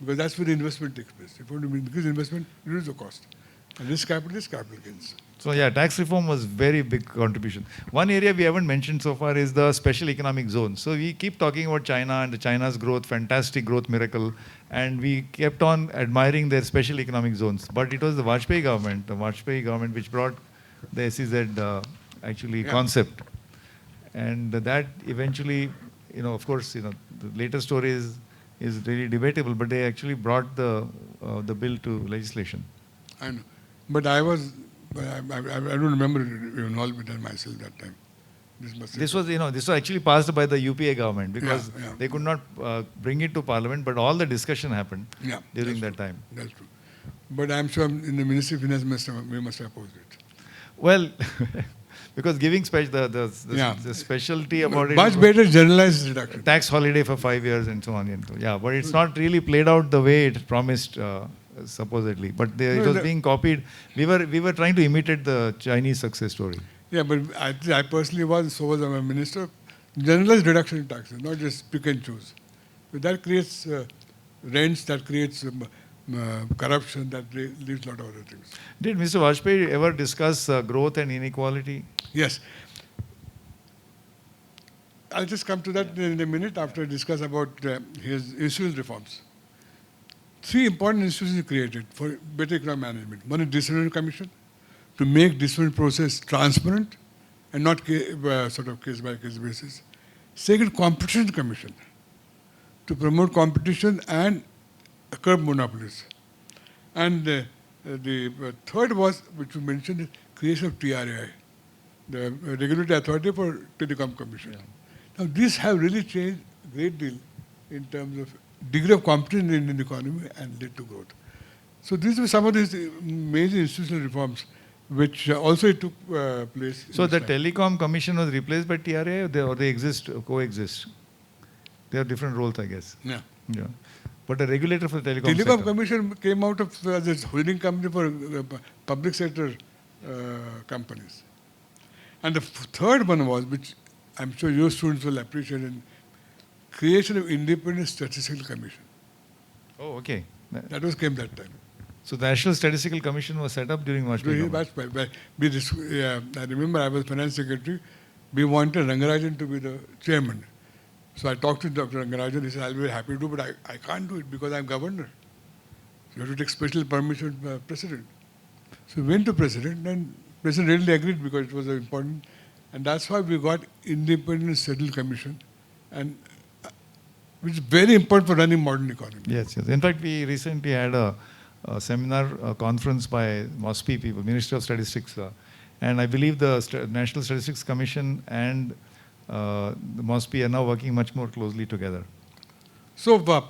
Because that's where the investment takes place. If you want to increase investment, reduce the cost. And risk capital is capital gains. So yeah, tax reform was very big contribution. One area we haven't mentioned so far is the special economic zone. So we keep talking about China and China's growth, fantastic growth miracle, and we kept on admiring their special economic zones. But it was the Vajpayee government which brought the SEZ concept. And that eventually, of course, the later story is really debatable, but they actually brought the bill to legislation. I know. But I don't remember involved with that myself that time. This was actually passed by the UPA government, because Yeah. they could not bring it to parliament, but all the discussion happened during that time. That's true. But I'm sure in the Ministry of Finance we must have opposed it. Well, because giving the specialty about it, Much better generalized reduction. tax holiday for 5 years and so on. Yeah, but it's not really played out the way it promised, supposedly. But it was being copied. We were trying to imitate the Chinese success story. Yeah, but I personally was, so was my minister, generalized reduction in taxes, not just pick and choose. But that creates rents, that creates corruption, that leaves a lot of other things. Did Mr. Vajpayee ever discuss growth and inequality? Yes. I'll just come to that in a minute after I discuss about his institutional reforms. 3 important institutions he created for better economic management. One is Disciplinary Commission, to make disciplinary process transparent and not sort of case-by-case basis. Second, Competition Commission, to promote competition and curb monopolies. And the third was, which we mentioned, is creation of TRAI, the Regulatory Authority for Telecom Commission. Yeah. Now, these have really changed a great deal in terms of degree of competition in the Indian economy and led to growth. So these were some of these major institutional reforms which also took place. So the Telecom Commission was replaced by TRAI, or they coexist? They have different roles, I guess. Yeah. But a regulator for the telecom Telecom sector. Commission came out of this holding company for public sector companies. And the third one was, which I'm sure your students will appreciate, in creation of Independent Statistical Commission. Oh, okay. That came that time. So the National Statistical Commission was set up during Vajpayee government. I remember I was finance secretary. We wanted Rangarajan to be the chairman. So I talked to Dr. Rangarajan. He said, I'll be very happy to do, but I can't do it because I'm governor. So you have to take special permission from the president. So we went to President, and President really agreed because it was important. And that's why we got Independent Settled Commission, and which is very important for running modern economy. Yes, yes. In fact, we recently had a seminar, a conference by MOSPI people, Ministry of Statistics, and I believe the National Statistics Commission and the MOSPI are now working much more closely together. So the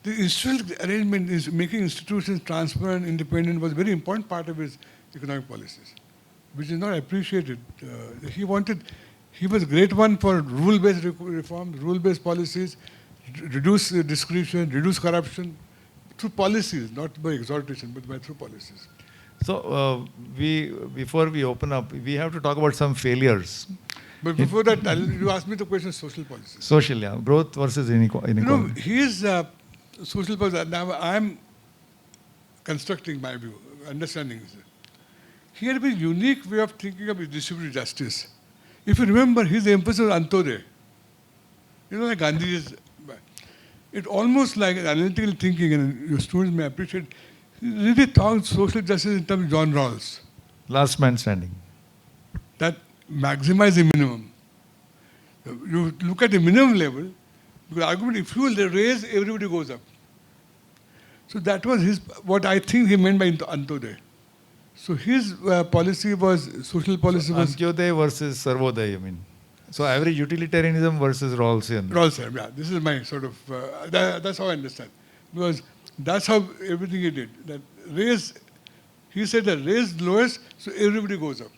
institutional arrangement is making institutions transparent, independent was a very important part of his economic policies, which is not appreciated. He was a great one for rule-based reform, rule-based policies, reduce discretion, reduce corruption through policies, not by exhortation, but through policies. So before we open up, we have to talk about some failures. But before that, you asked me the question of social policies. Social, yeah. Growth versus inequality. You know, his social policy, now I am constructing my view, understanding this. He had a very unique way of thinking of distributive justice. If you remember, his emphasis was Antodaya. You know, like Gandhi's, it almost like analytical thinking, and your students may appreciate, he really thought social justice in terms of John Rawls. Last man standing. That maximize the minimum. You look at the minimum level, because argument, if you raise, everybody goes up. So that was what I think he meant by Antodaya. So his policy was, social policy was... Antyodaya versus Sarvodaya, you mean? So average utilitarianism versus Rawlsian. Rawlsian, yeah. This is my sort of, that's how I understand. Because that's how everything he did. That he said that raise lowest, so everybody goes up.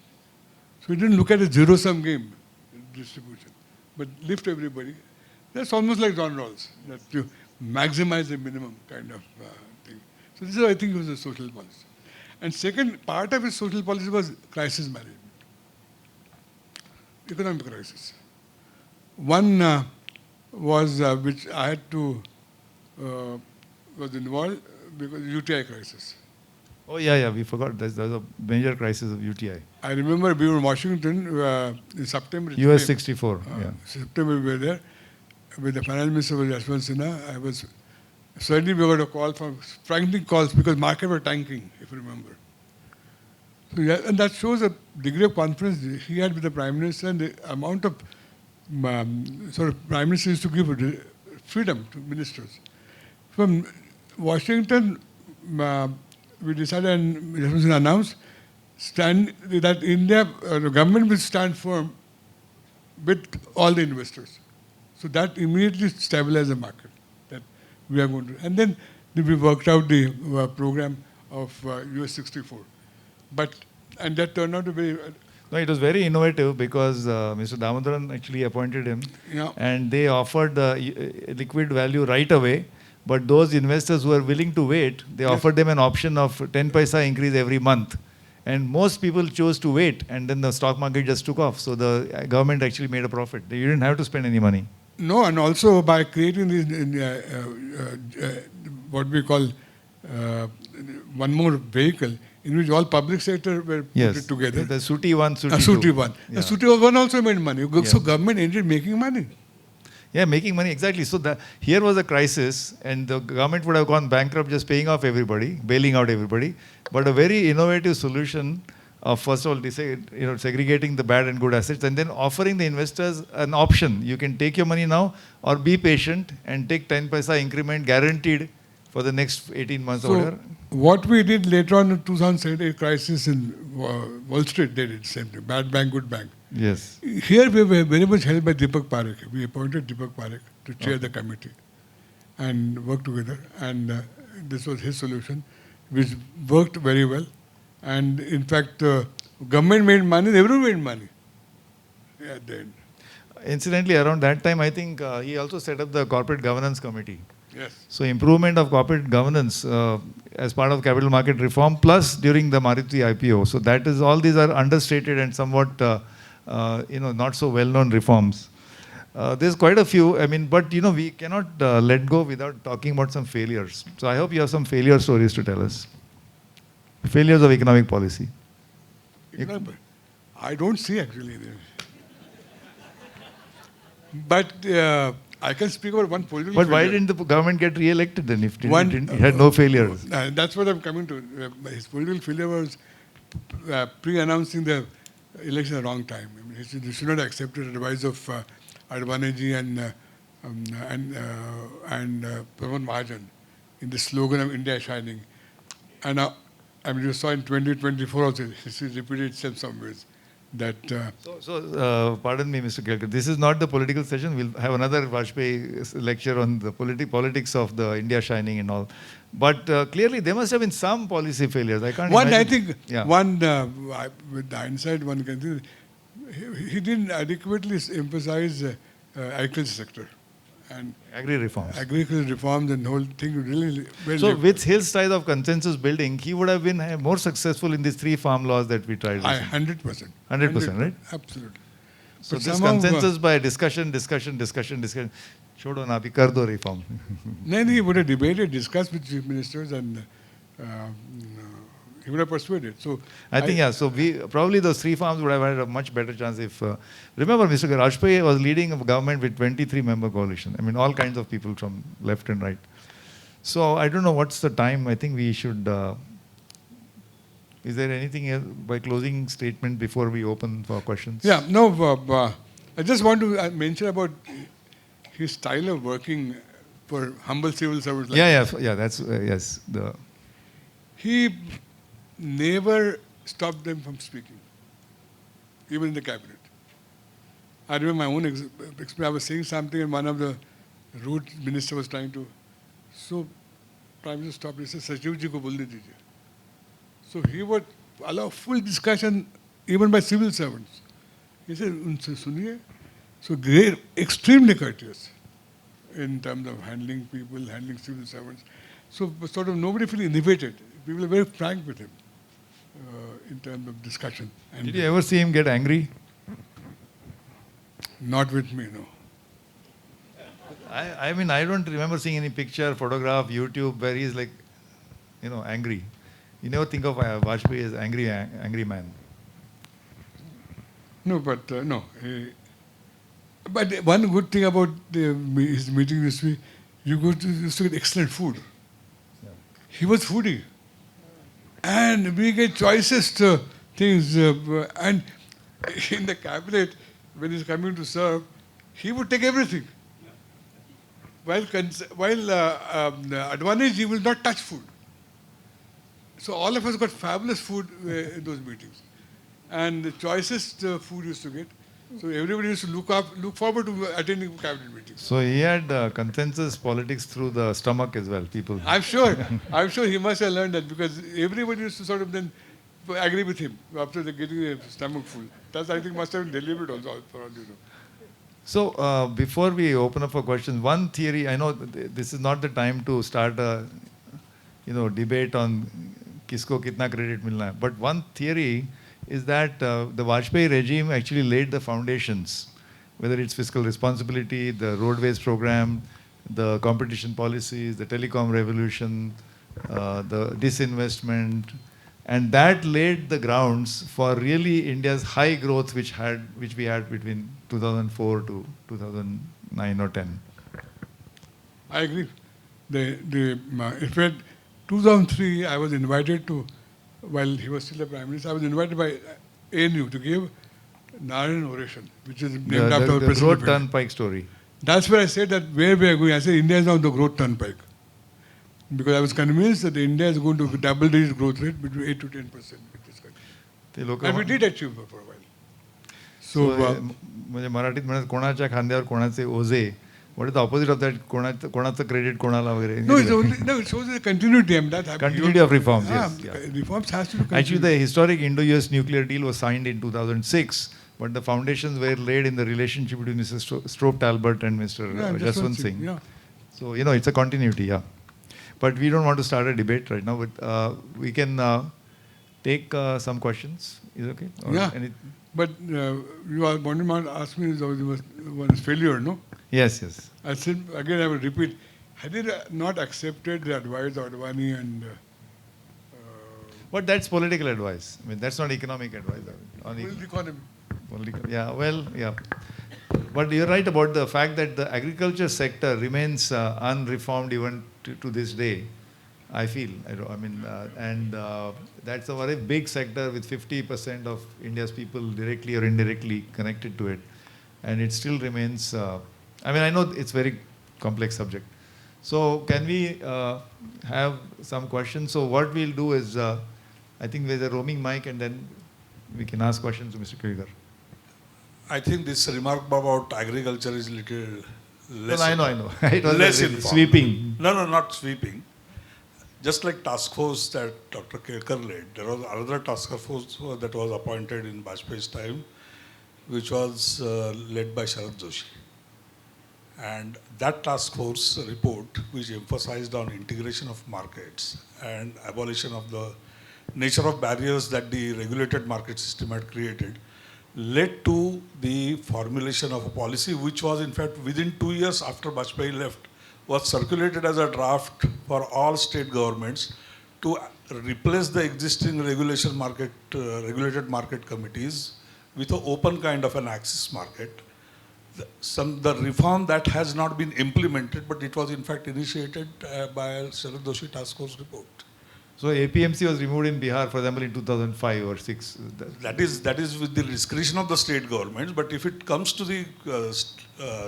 So he didn't look at a zero-sum game distribution, but lift everybody. That's almost like John Rawls, that you maximize the minimum kind of thing. So this is, I think, was a social policy. And second part of his social policy was crisis management, economic crisis. One was which I had to was involved because UTI crisis. Oh yeah, we forgot. There's a major crisis of UTI. I remember we were in Washington in September. US 64. Yeah. September we were there with the finance minister was Yashwant Sinha. Suddenly we got a call from frightening calls because market were tanking, if you remember. So yeah, and that shows a degree of confidence he had with the Prime Minister and the amount of sort of Prime Minister used to give freedom to ministers. From Washington, we decided and Yashwant Sinha announced that India, the government will stand firm with all the investors. So that immediately stabilized the market. That we are going to, and then we worked out the program of US 64. And that turned out to be... No, it was very innovative because Mr. Damodaran actually appointed him, Yeah. and they offered the liquid value right away. But those investors who were willing to wait, they offered them an option of 10 paisa increase every month. And most people chose to wait, and then the stock market just took off. So the government actually made a profit. You didn't have to spend any money. No, and also by creating this, what we call one more vehicle in which all public sector were put together. The Suti 1, Suti 2. Suti 1. Yeah. The Suti 1 also made money. So government ended making money. Yeah, making money, exactly. So here was a crisis, and the government would have gone bankrupt just paying off everybody, bailing out everybody. But a very innovative solution of, first of all, segregating the bad and good assets, and then offering the investors an option. You can take your money now or be patient and take 10 paisa increment guaranteed for the next 18 months or whatever. What we did later on in 2008 crisis in Wall Street, they did the same thing. Bad bank, good bank. Yes. Here we were very much helped by Deepak Parekh. We appointed Deepak Parekh to chair the committee and work together. And this was his solution, which worked very well. And in fact, government made money, everyone made money at the end. Incidentally, around that time, I think he also set up the corporate governance committee. Yes. So improvement of corporate governance as part of capital market reform, plus during the Maruti IPO. So that is, all these are understated and somewhat not so well-known reforms. There's quite a few. I mean, but we cannot let go without talking about some failures. So I hope you have some failure stories to tell us. Failures of economic policy. I don't see actually. But I can speak about one political But why failure. didn't the government get re-elected then if it had no failures? That's what I'm coming to. His political failure was pre-announcing the election at the wrong time. I mean, he should not have accepted the advice of Advani ji and Pramod Mahajan in the slogan of India Shining. And I mean, you saw in 2024 also, it repeated itself somewhere. That Pardon me, Mr. Kelkar. This is not the political session. We'll have another Vajpayee lecture on the politics of the India Shining and all. But clearly, there must have been some policy failures. I can't one, imagine. I think, Yeah. one, with hindsight, one can think he didn't adequately emphasize agriculture sector. And Agri reforms. agricultural reforms and the whole thing really well. So with his style of consensus building, he would have been more successful in these 3 farm laws that we tried. 100%. 100%, right? Absolutely. So But this somehow, consensus by discussion. Chodo na, abhi kar do reform. Then he would have debated, discussed with chief ministers, and he would have persuaded. So I think, yeah, so we probably those 3 farms would have had a much better chance if, remember Mr. Vajpayee was leading a government with 23-member coalition. I mean, all kinds of people from left and right. So I don't know what's the time. I think we should, is there anything else by closing statement before we open for questions? Yeah, no, I just want to mention about his style of working for humble civil servants. Like Yeah, that's, yes. He never stopped them from speaking, even in the cabinet. I remember my own experience. I was saying something and one of the root minister was trying to, so Prime Minister stopped. He said, Sachiv ji ko bolne dijiye. So he would allow full discussion even by civil servants. He said, unse suniye. So great, extremely courteous in terms of handling people, handling civil servants. So sort of nobody felt inhibited. People were very frank with him in terms of discussion. And Did you ever see him get angry? not with me, no. I mean, I don't remember seeing any picture, photograph, YouTube, where he's like, angry. You never think of Vajpayee as angry man. No, but no. But one good thing about his meeting used to be, used to get excellent food. Yeah. He was foodie. And we get choicest things. And in the cabinet, when he's coming to serve, he would take everything. While Advani ji will not touch food. So all of us got fabulous food in those meetings. And the choicest food used to get. So everybody used to look forward to attending cabinet meetings. So he had consensus politics through the stomach as well, people. I'm sure he must have learned that because everybody used to sort of then agree with him after they getting their stomach full. That I think must have been deliberate also for all you know. So before we open up for questions, one theory, I know this is not the time to start a debate on kisko kitna credit milna hai, but one theory is that the Vajpayee regime actually laid the foundations, whether it's fiscal responsibility, the roadways program, the competition policies, the telecom revolution, the disinvestment, and that laid the grounds for really India's high growth which we had between 2004 to 2009 or 10. I agree. In fact, 2003, I was invited to, while he was still the Prime Minister, I was invited by ANU to give Narayan oration, which is named after our The President. growth turnpike story. That's where I said that where we are going. I said India is now the growth turnpike. Because I was convinced that India is going to double-digit growth rate between 8 to 10% with this country. And we did achieve for a while. So, म्हणजे मराठीत म्हणत कोणाच्या खांद्यावर कोणाचे ओझे. What is the opposite of that? कोणाचं credit कोणाला वगैरे. no, it shows the continuity. I mean, that Continuity of reforms, yes. Yeah. Reforms has to be continued. Actually, the historic Indo-US nuclear deal was signed in 2006, but the foundations were laid in the relationship between Mr. Stroop Talbot and Mr. Jaswant Singh. Yeah. So, it's a continuity, yeah. But we don't want to start a debate right now, but we can take some questions. Is it okay? Or Yeah. But you are wanting to ask me was failure, no? Yes. I said, again, I will repeat, had he not accepted the advice of Advani and... But that's political advice. I mean, that's not economic advice. World economy. Political, yeah. But you're right about the fact that the agriculture sector remains unreformed even to this day. I feel. I mean, that's a very big sector with 50% of India's people directly or indirectly connected to it. And it still remains, I mean, I know it's very complex subject. So can we have some questions? So what we'll do is, I think there's a roaming mic and then we can ask questions to Mr. Kelkar. I think this remark about agriculture is little less. Well, I know. It was less really informed. sweeping. No, not sweeping. Just like task force that Dr. Kelkar led, there was another task force that was appointed in Vajpayee's time, which was led by Sharad Joshi. And that task force report, which emphasized on integration of markets and abolition of the nature of barriers that the regulated market system had created, led to the formulation of a policy which was in fact within 2 years after Vajpayee left, was circulated as a draft for all state governments to replace the existing regulated market committees with an open kind of an access market. The reform that has not been implemented, but it was in fact initiated by Sharad Joshi task force report. So APMC was removed in Bihar, for example, in 2005 or 6. That is with the discretion of the state governments. But if it comes to the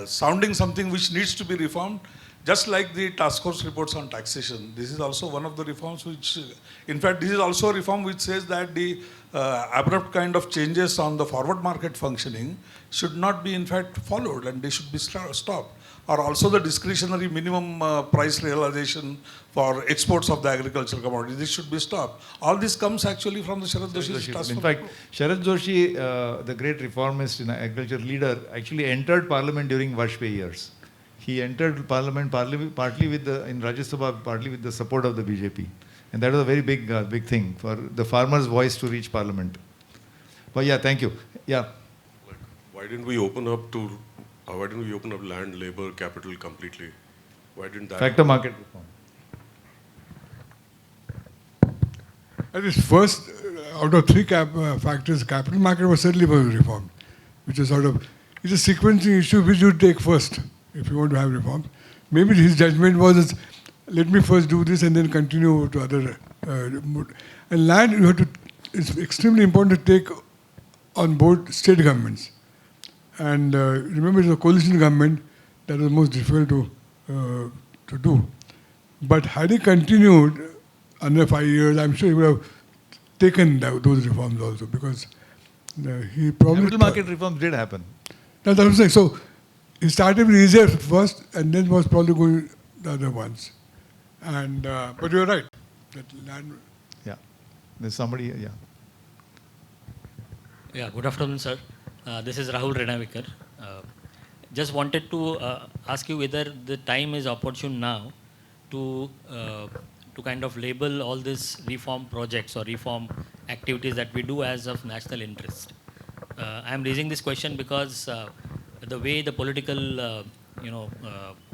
sounding something which needs to be reformed, just like the task force reports on taxation, this is also one of the reforms which, in fact, this is also a reform which says that the abrupt kind of changes on the forward market functioning should not be in fact followed and they should be stopped. Or also the discretionary minimum price realization for exports of the agricultural commodities, this should be stopped. All this comes actually from the Sharad Joshi task force. In fact, Sharad Joshi, the great reformist and agriculture leader, actually entered parliament during Vajpayee years. He entered parliament partly with in Rajya Sabha, partly with the support of the BJP. And that was a very big thing for the farmer's voice to reach parliament. But yeah, thank you. Yeah. Why didn't we open up land, labor, capital completely? Why didn't that? Factor market reform. At least first, out of three factors, capital market was certainly reformed, which is it's a sequencing issue which you take first if you want to have reforms. Maybe his judgment was, let me first do this and then continue to other. And land, it's extremely important to take on board state governments. And remember, it's a coalition government that was most difficult to do. But had he continued under 5 years, I'm sure he would have taken those reforms also, because he probably... Capital market reforms did happen. That's what I'm saying. So he started with easier first and then was probably going the other ones. And but you're right. That land... Yeah. There's somebody, yeah. Yeah, good afternoon, sir. This is Rahul Renavikar. Just wanted to ask you whether the time is opportune now to kind of label all these reform projects or reform activities that we do as of national interest. I am raising this question because the way the political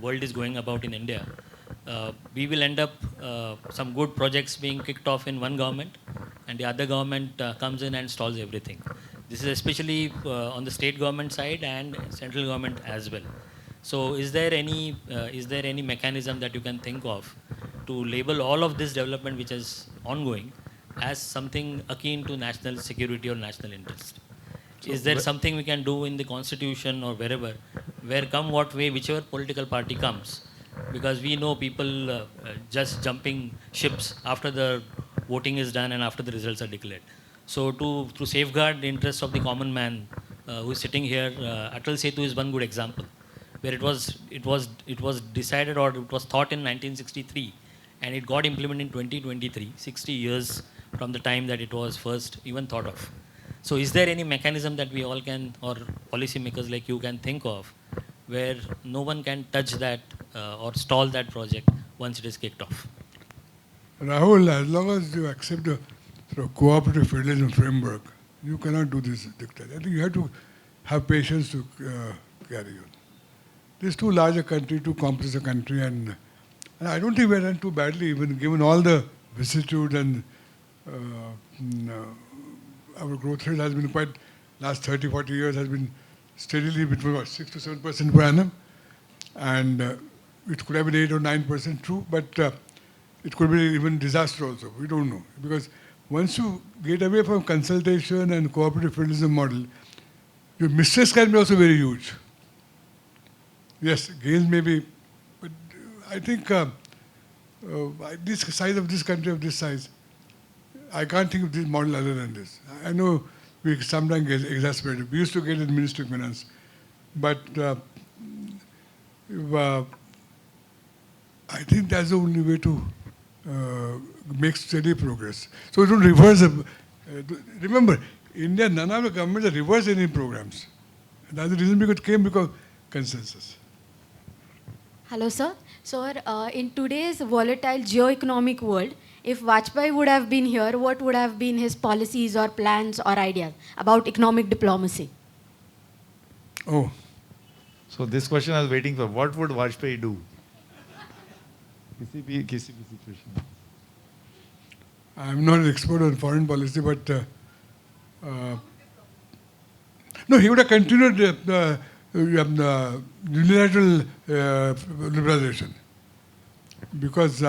world is going about in India, we will end up some good projects being kicked off in one government and the other government comes in and stalls everything. This is especially on the state government side and central government as well. So is there any mechanism that you can think of to label all of this development which is ongoing as something akin to national security or national interest? So is there something we can do in the constitution or wherever, where come what way, whichever political party comes? Because we know people just jumping ships after the voting is done and after the results are declared. So to safeguard the interests of the common man who is sitting here, Atal Setu is one good example, where it was decided or it was thought in 1963 and it got implemented in 2023, 60 years from the time that it was first even thought of. So is there any mechanism that we all can, or policymakers like you can think of, where no one can touch that or stall that project once it is kicked off? Rahul, as long as you accept the sort of cooperative federalism framework, you cannot do this dictate. I think you have to have patience to carry on. This is too large a country, too complex a country, and I don't think we've done too badly, even given all the vicissitudes and our growth rate has been quite, last 30, 40 years has been steadily between 6 to 7% per annum, and it could have been 8 or 9% true, but It could be even disaster also. We don't know. Because once you get away from consultation and cooperative federalism model, your mistakes can be also very huge. Yes, gains may be, but I think this size of this country, of this size, I can't think of this model other than this. I know we sometimes get exasperated. We used to get it in Ministry of Finance, but I think that's the only way to make steady progress. So don't reverse. Remember, India, none of the governments have reversed any programs. That's the reason because it came because consensus. Hello, sir. Sir, in today's volatile geo-economic world, if Vajpayee would have been here, what would have been his policies or plans or ideas about economic diplomacy? Oh, So this question I was waiting for. What would Vajpayee do? किसी भी situation. I'm not an expert on foreign policy, but no, he would have continued unilateral liberalization because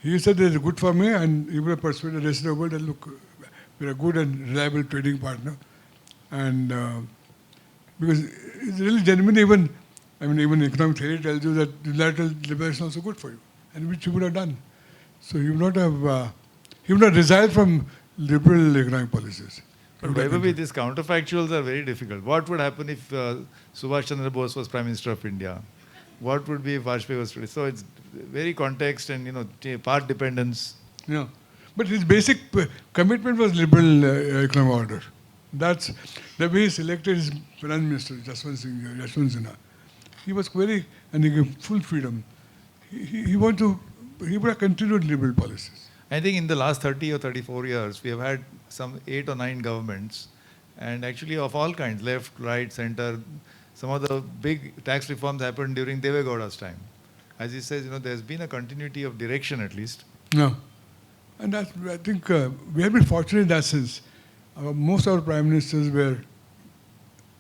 he said it's good for me, and he would have persuaded the rest of the world that look, we're a good and reliable trading partner, and because it's really genuine. Even economic theory tells you that unilateral liberalization is also good for you, and which he would have done. So he would not resile from liberal economic policies. But Vaibhavi, these counterfactuals are very difficult. What would happen if Subhash Chandra Bose was Prime Minister of India? What would be if Vajpayee was today? So it's very context and part dependence. Yeah, but his basic commitment was liberal economic order. That's the way he selected his finance minister, Yashwant Sinha. He was and he gave full freedom. He would have continued liberal policies. I think in the last 30 or 34 years, we have had some 8 or 9 governments, and actually of all kinds, left, right, center. Some of the big tax reforms happened during Deve Gowda's time. As he says, there's been a continuity of direction at least. No. And I think we have been fortunate in that sense. Most of our prime ministers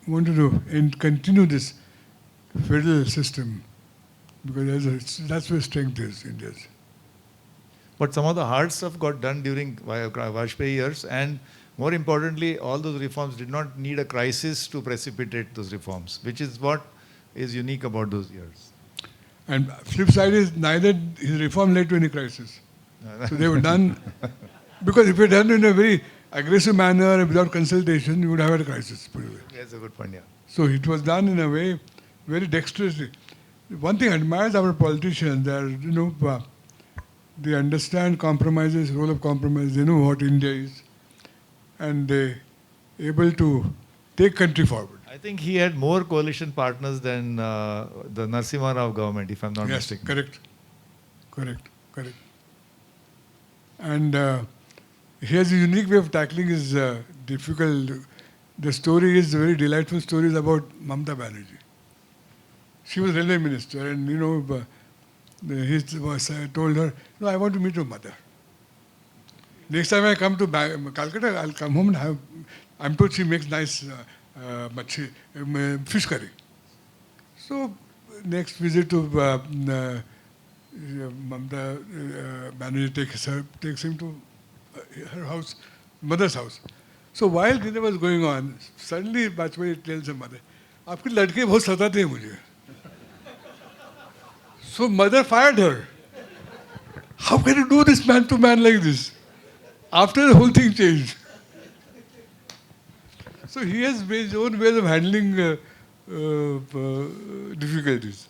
wanted to continue this federal system because that's where strength is, India's. But some of the hard stuff got done during Vajpayee years, and more importantly, all those reforms did not need a crisis to precipitate those reforms, which is what is unique about those years. And flip side is neither his reform led to any crisis. So they were done, because if it done in a very aggressive manner and without consultation, you would have had a crisis. That's a good point, yeah. So it was done in a way very dexterously. One thing I admire our politicians, they understand compromises, role of compromise, they know what India is, and they're able to take country forward. I think he had more coalition partners than the Narasimha Rao government, if I'm not mistaken. Correct. And he has a unique way of tackling his difficult. The story is very delightful stories about Mamata Banerjee. She was railway minister, and he told her, "No, I want to meet your mother. Next time I come to Calcutta, I'll come home and have." I'm told she makes nice fish curry. So next visit to Mamata Banerjee takes him to her house, mother's house. So while dinner was going on, suddenly Vajpayee tells her mother, "आपके लड़के बहुत सताते हैं मुझे." So mother fired her. How can you do this man to man like this? After the whole thing changed. So he has his own ways of handling difficulties.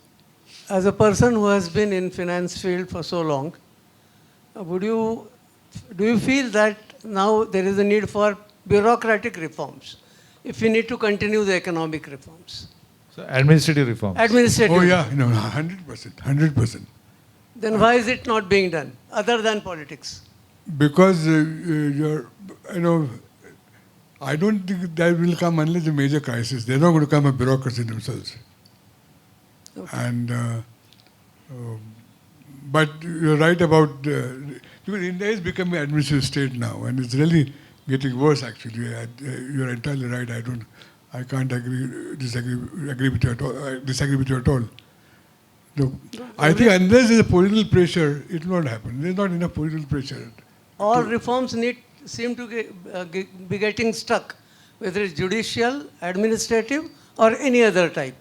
As a person who has been in finance field for so long, do you feel that now there is a need for bureaucratic reforms if we need to continue the economic reforms? So administrative reforms. Administrative. Oh yeah, 100%. Then why is it not being done other than politics? Because I don't think that will come unless a major crisis. They're not going to come a bureaucracy themselves. Okay. And but you're right about because India is becoming an administrative state now, and it's really getting worse. Actually, you're entirely right. I can't disagree with you at all. No, I think unless there's a political pressure, it will not happen. There's not enough political pressure. All reforms seem to be getting stuck, whether it's judicial, administrative, or any other type.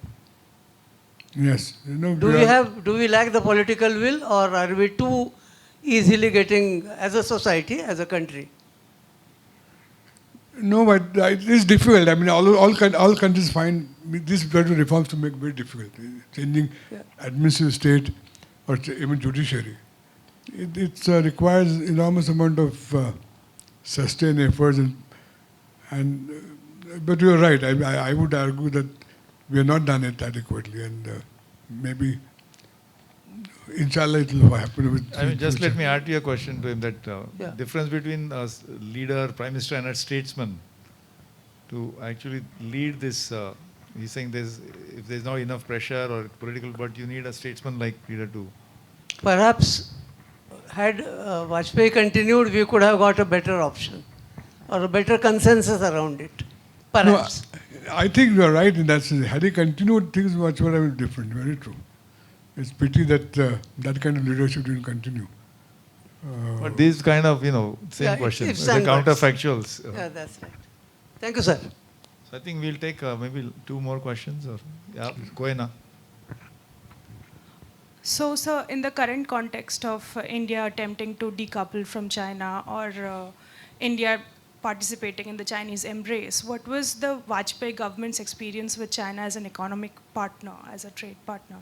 Yes. You know, Do we lack the political will, or are we too easily getting, as a society, as a country? No, but it is difficult. I mean, all countries find these kind of reforms to make very difficult. Changing administrative state or even judiciary. It requires enormous amount of sustained efforts but you are right. I would argue that we have not done it adequately, and maybe inshallah it will happen with. I mean, just let me add to your question to him that Yeah. difference between a leader, prime minister, and a statesman to actually lead this. He's saying if there's not enough pressure or political, but you need a statesman-like leader too. Perhaps, had Vajpayee continued, we could have got a better option or a better consensus around it. Perhaps. No, I think you are right in that sense. Had he continued, things much would have been different. Very true. It's pity that that kind of leadership didn't continue. But these kind of, same Yeah, question, ifs the and buts. counterfactuals. Yeah, that's right. Thank you, sir. So I think we'll take maybe 2 more questions. Or yeah, go ahead now. So, sir, in the current context of India attempting to decouple from China or India participating in the Chinese embrace, what was the Vajpayee government's experience with China as an economic partner, as a trade partner?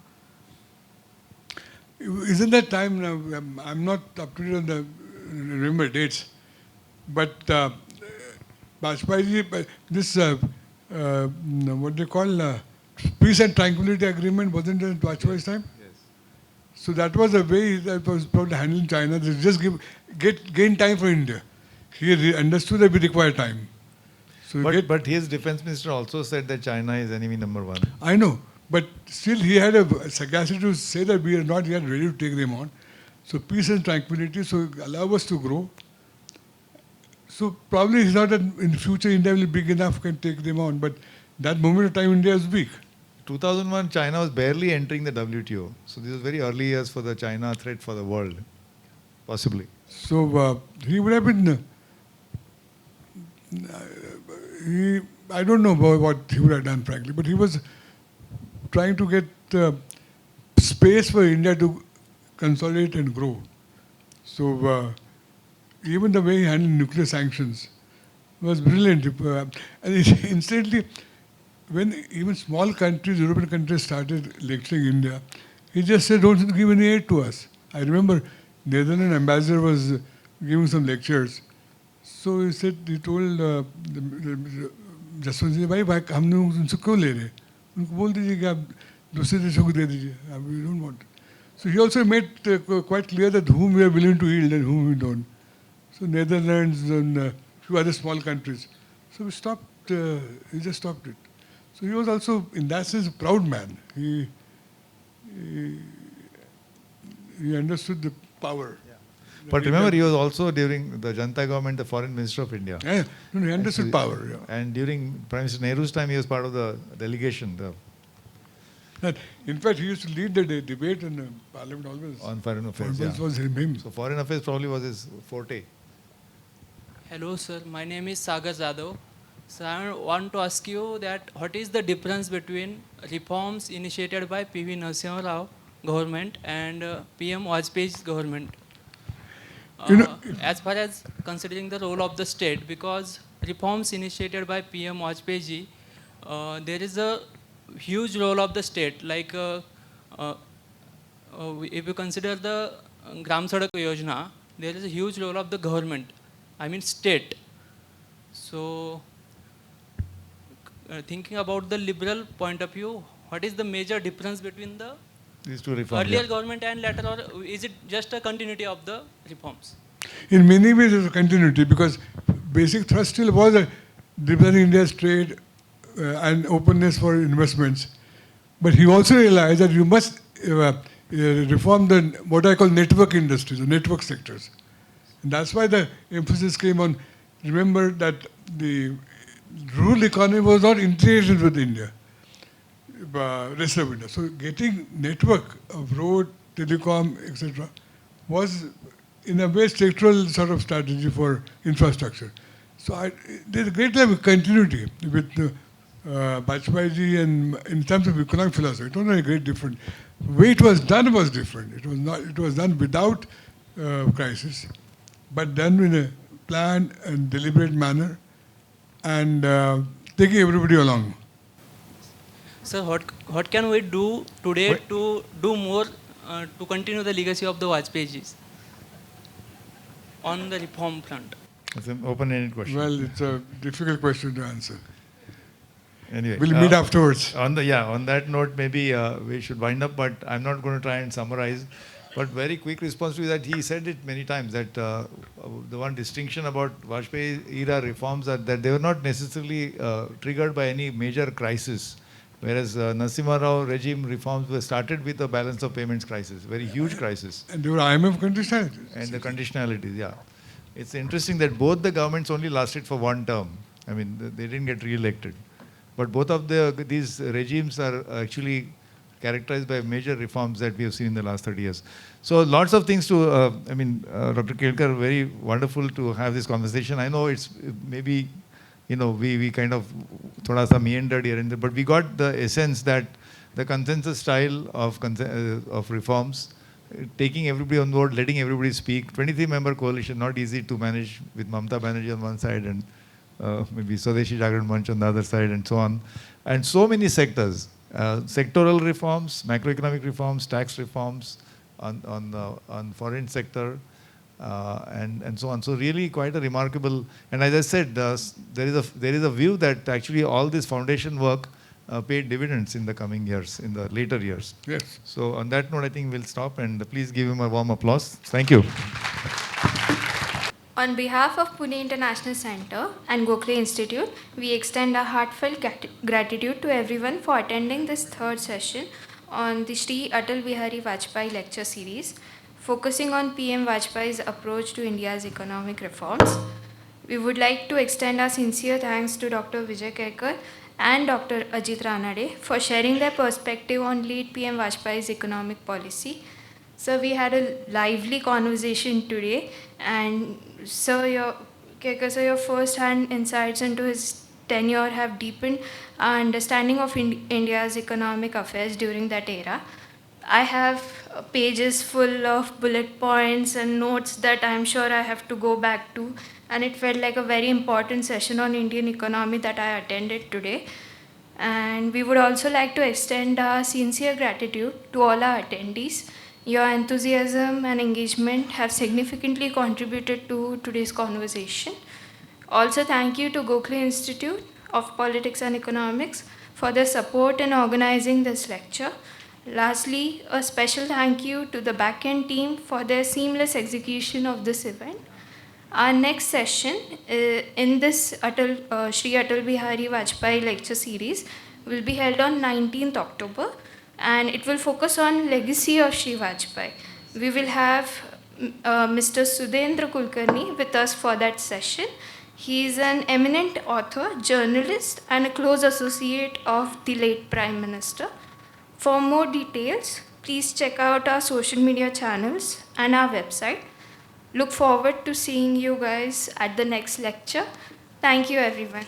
Isn't that time now? I'm not up to date on the remember dates, but Vajpayee, this what they call peace and tranquility agreement wasn't it Vajpayee's time? Yes. So that was a way that was probably handling China. They just gain time for India. He understood that we require time. So But his defense minister also said that China is enemy number 1. I know, but still he had a sagacity to say that we are not yet ready to take them on. So peace and tranquility, so allow us to grow. So probably it's not that in the future India will be big enough can take them on, but that moment of time India is weak. 2001, China was barely entering the WTO. So this was very early years for the China threat for the world, possibly. So he would have been. I don't know what he would have done, frankly, but he was trying to get space for India to consolidate and grow. So even the way he handled nuclear sanctions was brilliant. And instantly, when even small countries, European countries started lecturing India, he just said, don't give any aid to us. I remember Netherlands ambassador was giving some lectures. So he said, he told Jaswant जी भाई हम लोग उनसे क्यों ले रहे उनको बोल दीजिए कि आप दूसरे देशों को दे दीजिए we don't want. So he also made quite clear that whom we are willing to yield and whom we don't. So Netherlands and a few other small countries. So we stopped, he just stopped it. So he was also, in that sense, a proud man. He understood the power. But remember, he was also during the Janata government, the foreign minister of India. Yeah, no, he understood power. Yeah. And during Prime Minister Nehru's time, he was part of the delegation In fact, he used to lead the debate in Parliament always. on foreign affairs. Always was him. So foreign affairs probably was his forte. Hello, sir. My name is Sagar Jadhav. So I want to ask you that what is the difference between reforms initiated by P.V. Narasimha Rao government and PM Vajpayee's government? As far as considering the role of the state, because reforms initiated by PM Vajpayee ji, there is a huge role of the state. Like if you consider the Gram Sadak Yojana, there is a huge role of the government, I mean state. So thinking about the liberal point of view, what is the major difference between the These two reforms. earlier government and later, or is it just a continuity of the reforms? In many ways, it's a continuity because basic thrust still was developing India's trade and openness for investments. But he also realized that you must reform what I call network industries, the network sectors. And that's why the emphasis came on, remember that the rural economy was not integrated with India. rest of India. So getting network of road, telecom, etc. was in a way structural sort of strategy for infrastructure. So there's a great level of continuity with Vajpayee and in terms of economic philosophy. It was not a great difference. The way it was done was different. It was not. It was done without crisis, but done in a planned and deliberate manner, and taking everybody along. Sir, what can we do today to do more to continue the legacy of the Vajpayee's on the reform front? It's an open-ended question. Well, it's a difficult question to answer. Anyway, We'll meet afterwards. On that note, maybe we should wind up, but I'm not going to try and summarize. But very quick response to that, he said it many times that the one distinction about Vajpayee era reforms are that they were not necessarily triggered by any major crisis, whereas Narasimha Rao regime reforms were started with a balance of payments crisis, very huge crisis. And there were IMF conditionalities. And the conditionalities, yeah. It's interesting that both the governments only lasted for one term. I mean, they didn't get re-elected. But both of these regimes are actually characterized by major reforms that we have seen in the last 30 years. So lots of things to, Dr. Kelkar, very wonderful to have this conversation. I know it's maybe, we kind of thoda sa meandered here and there, but we got the essence that the consensus style of reforms, taking everybody on board, letting everybody speak, 23-member coalition, not easy to manage with Mamata Banerjee on one side and maybe Swadeshi Jagran Manch on the other side and so on. And so many sectors, sectoral reforms, macroeconomic reforms, tax reforms on foreign sector, and so on. So really quite a remarkable, and as I said, there is a view that actually all this foundation work paid dividends in the coming years, in the later years. Yes. So on that note, I think we'll stop and please give him a warm applause. Thank you. On behalf of Pune International Center and Gokhale Institute, we extend our heartfelt gratitude to everyone for attending this third session on the Shri Atal Bihari Vajpayee lecture series, focusing on PM Vajpayee's approach to India's economic reforms. We would like to extend our sincere thanks to Dr. Vijay Kelkar and Dr. Ajit Ranade for sharing their perspective on late PM Vajpayee's economic policy. So we had a lively conversation today, and your first-hand insights into his tenure have deepened our understanding of India's economic affairs during that era. I have pages full of bullet points and notes that I'm sure I have to go back to, and it felt like a very important session on Indian economy that I attended today. And we would also like to extend our sincere gratitude to all our attendees. Your enthusiasm and engagement have significantly contributed to today's conversation. Also, thank you to Gokhale Institute of Politics and Economics for their support in organizing this lecture. Lastly, a special thank you to the back-end team for their seamless execution of this event. Our next session in this Shri Atal Bihari Vajpayee lecture series will be held on 19th October. And it will focus on legacy of Shri Vajpayee. We will have Mr. Sudhendra Kulkarni with us for that session. He is an eminent author, journalist, and a close associate of the late Prime Minister. For more details, please check out our social media channels and our website. Look forward to seeing you guys at the next lecture. Thank you, everyone.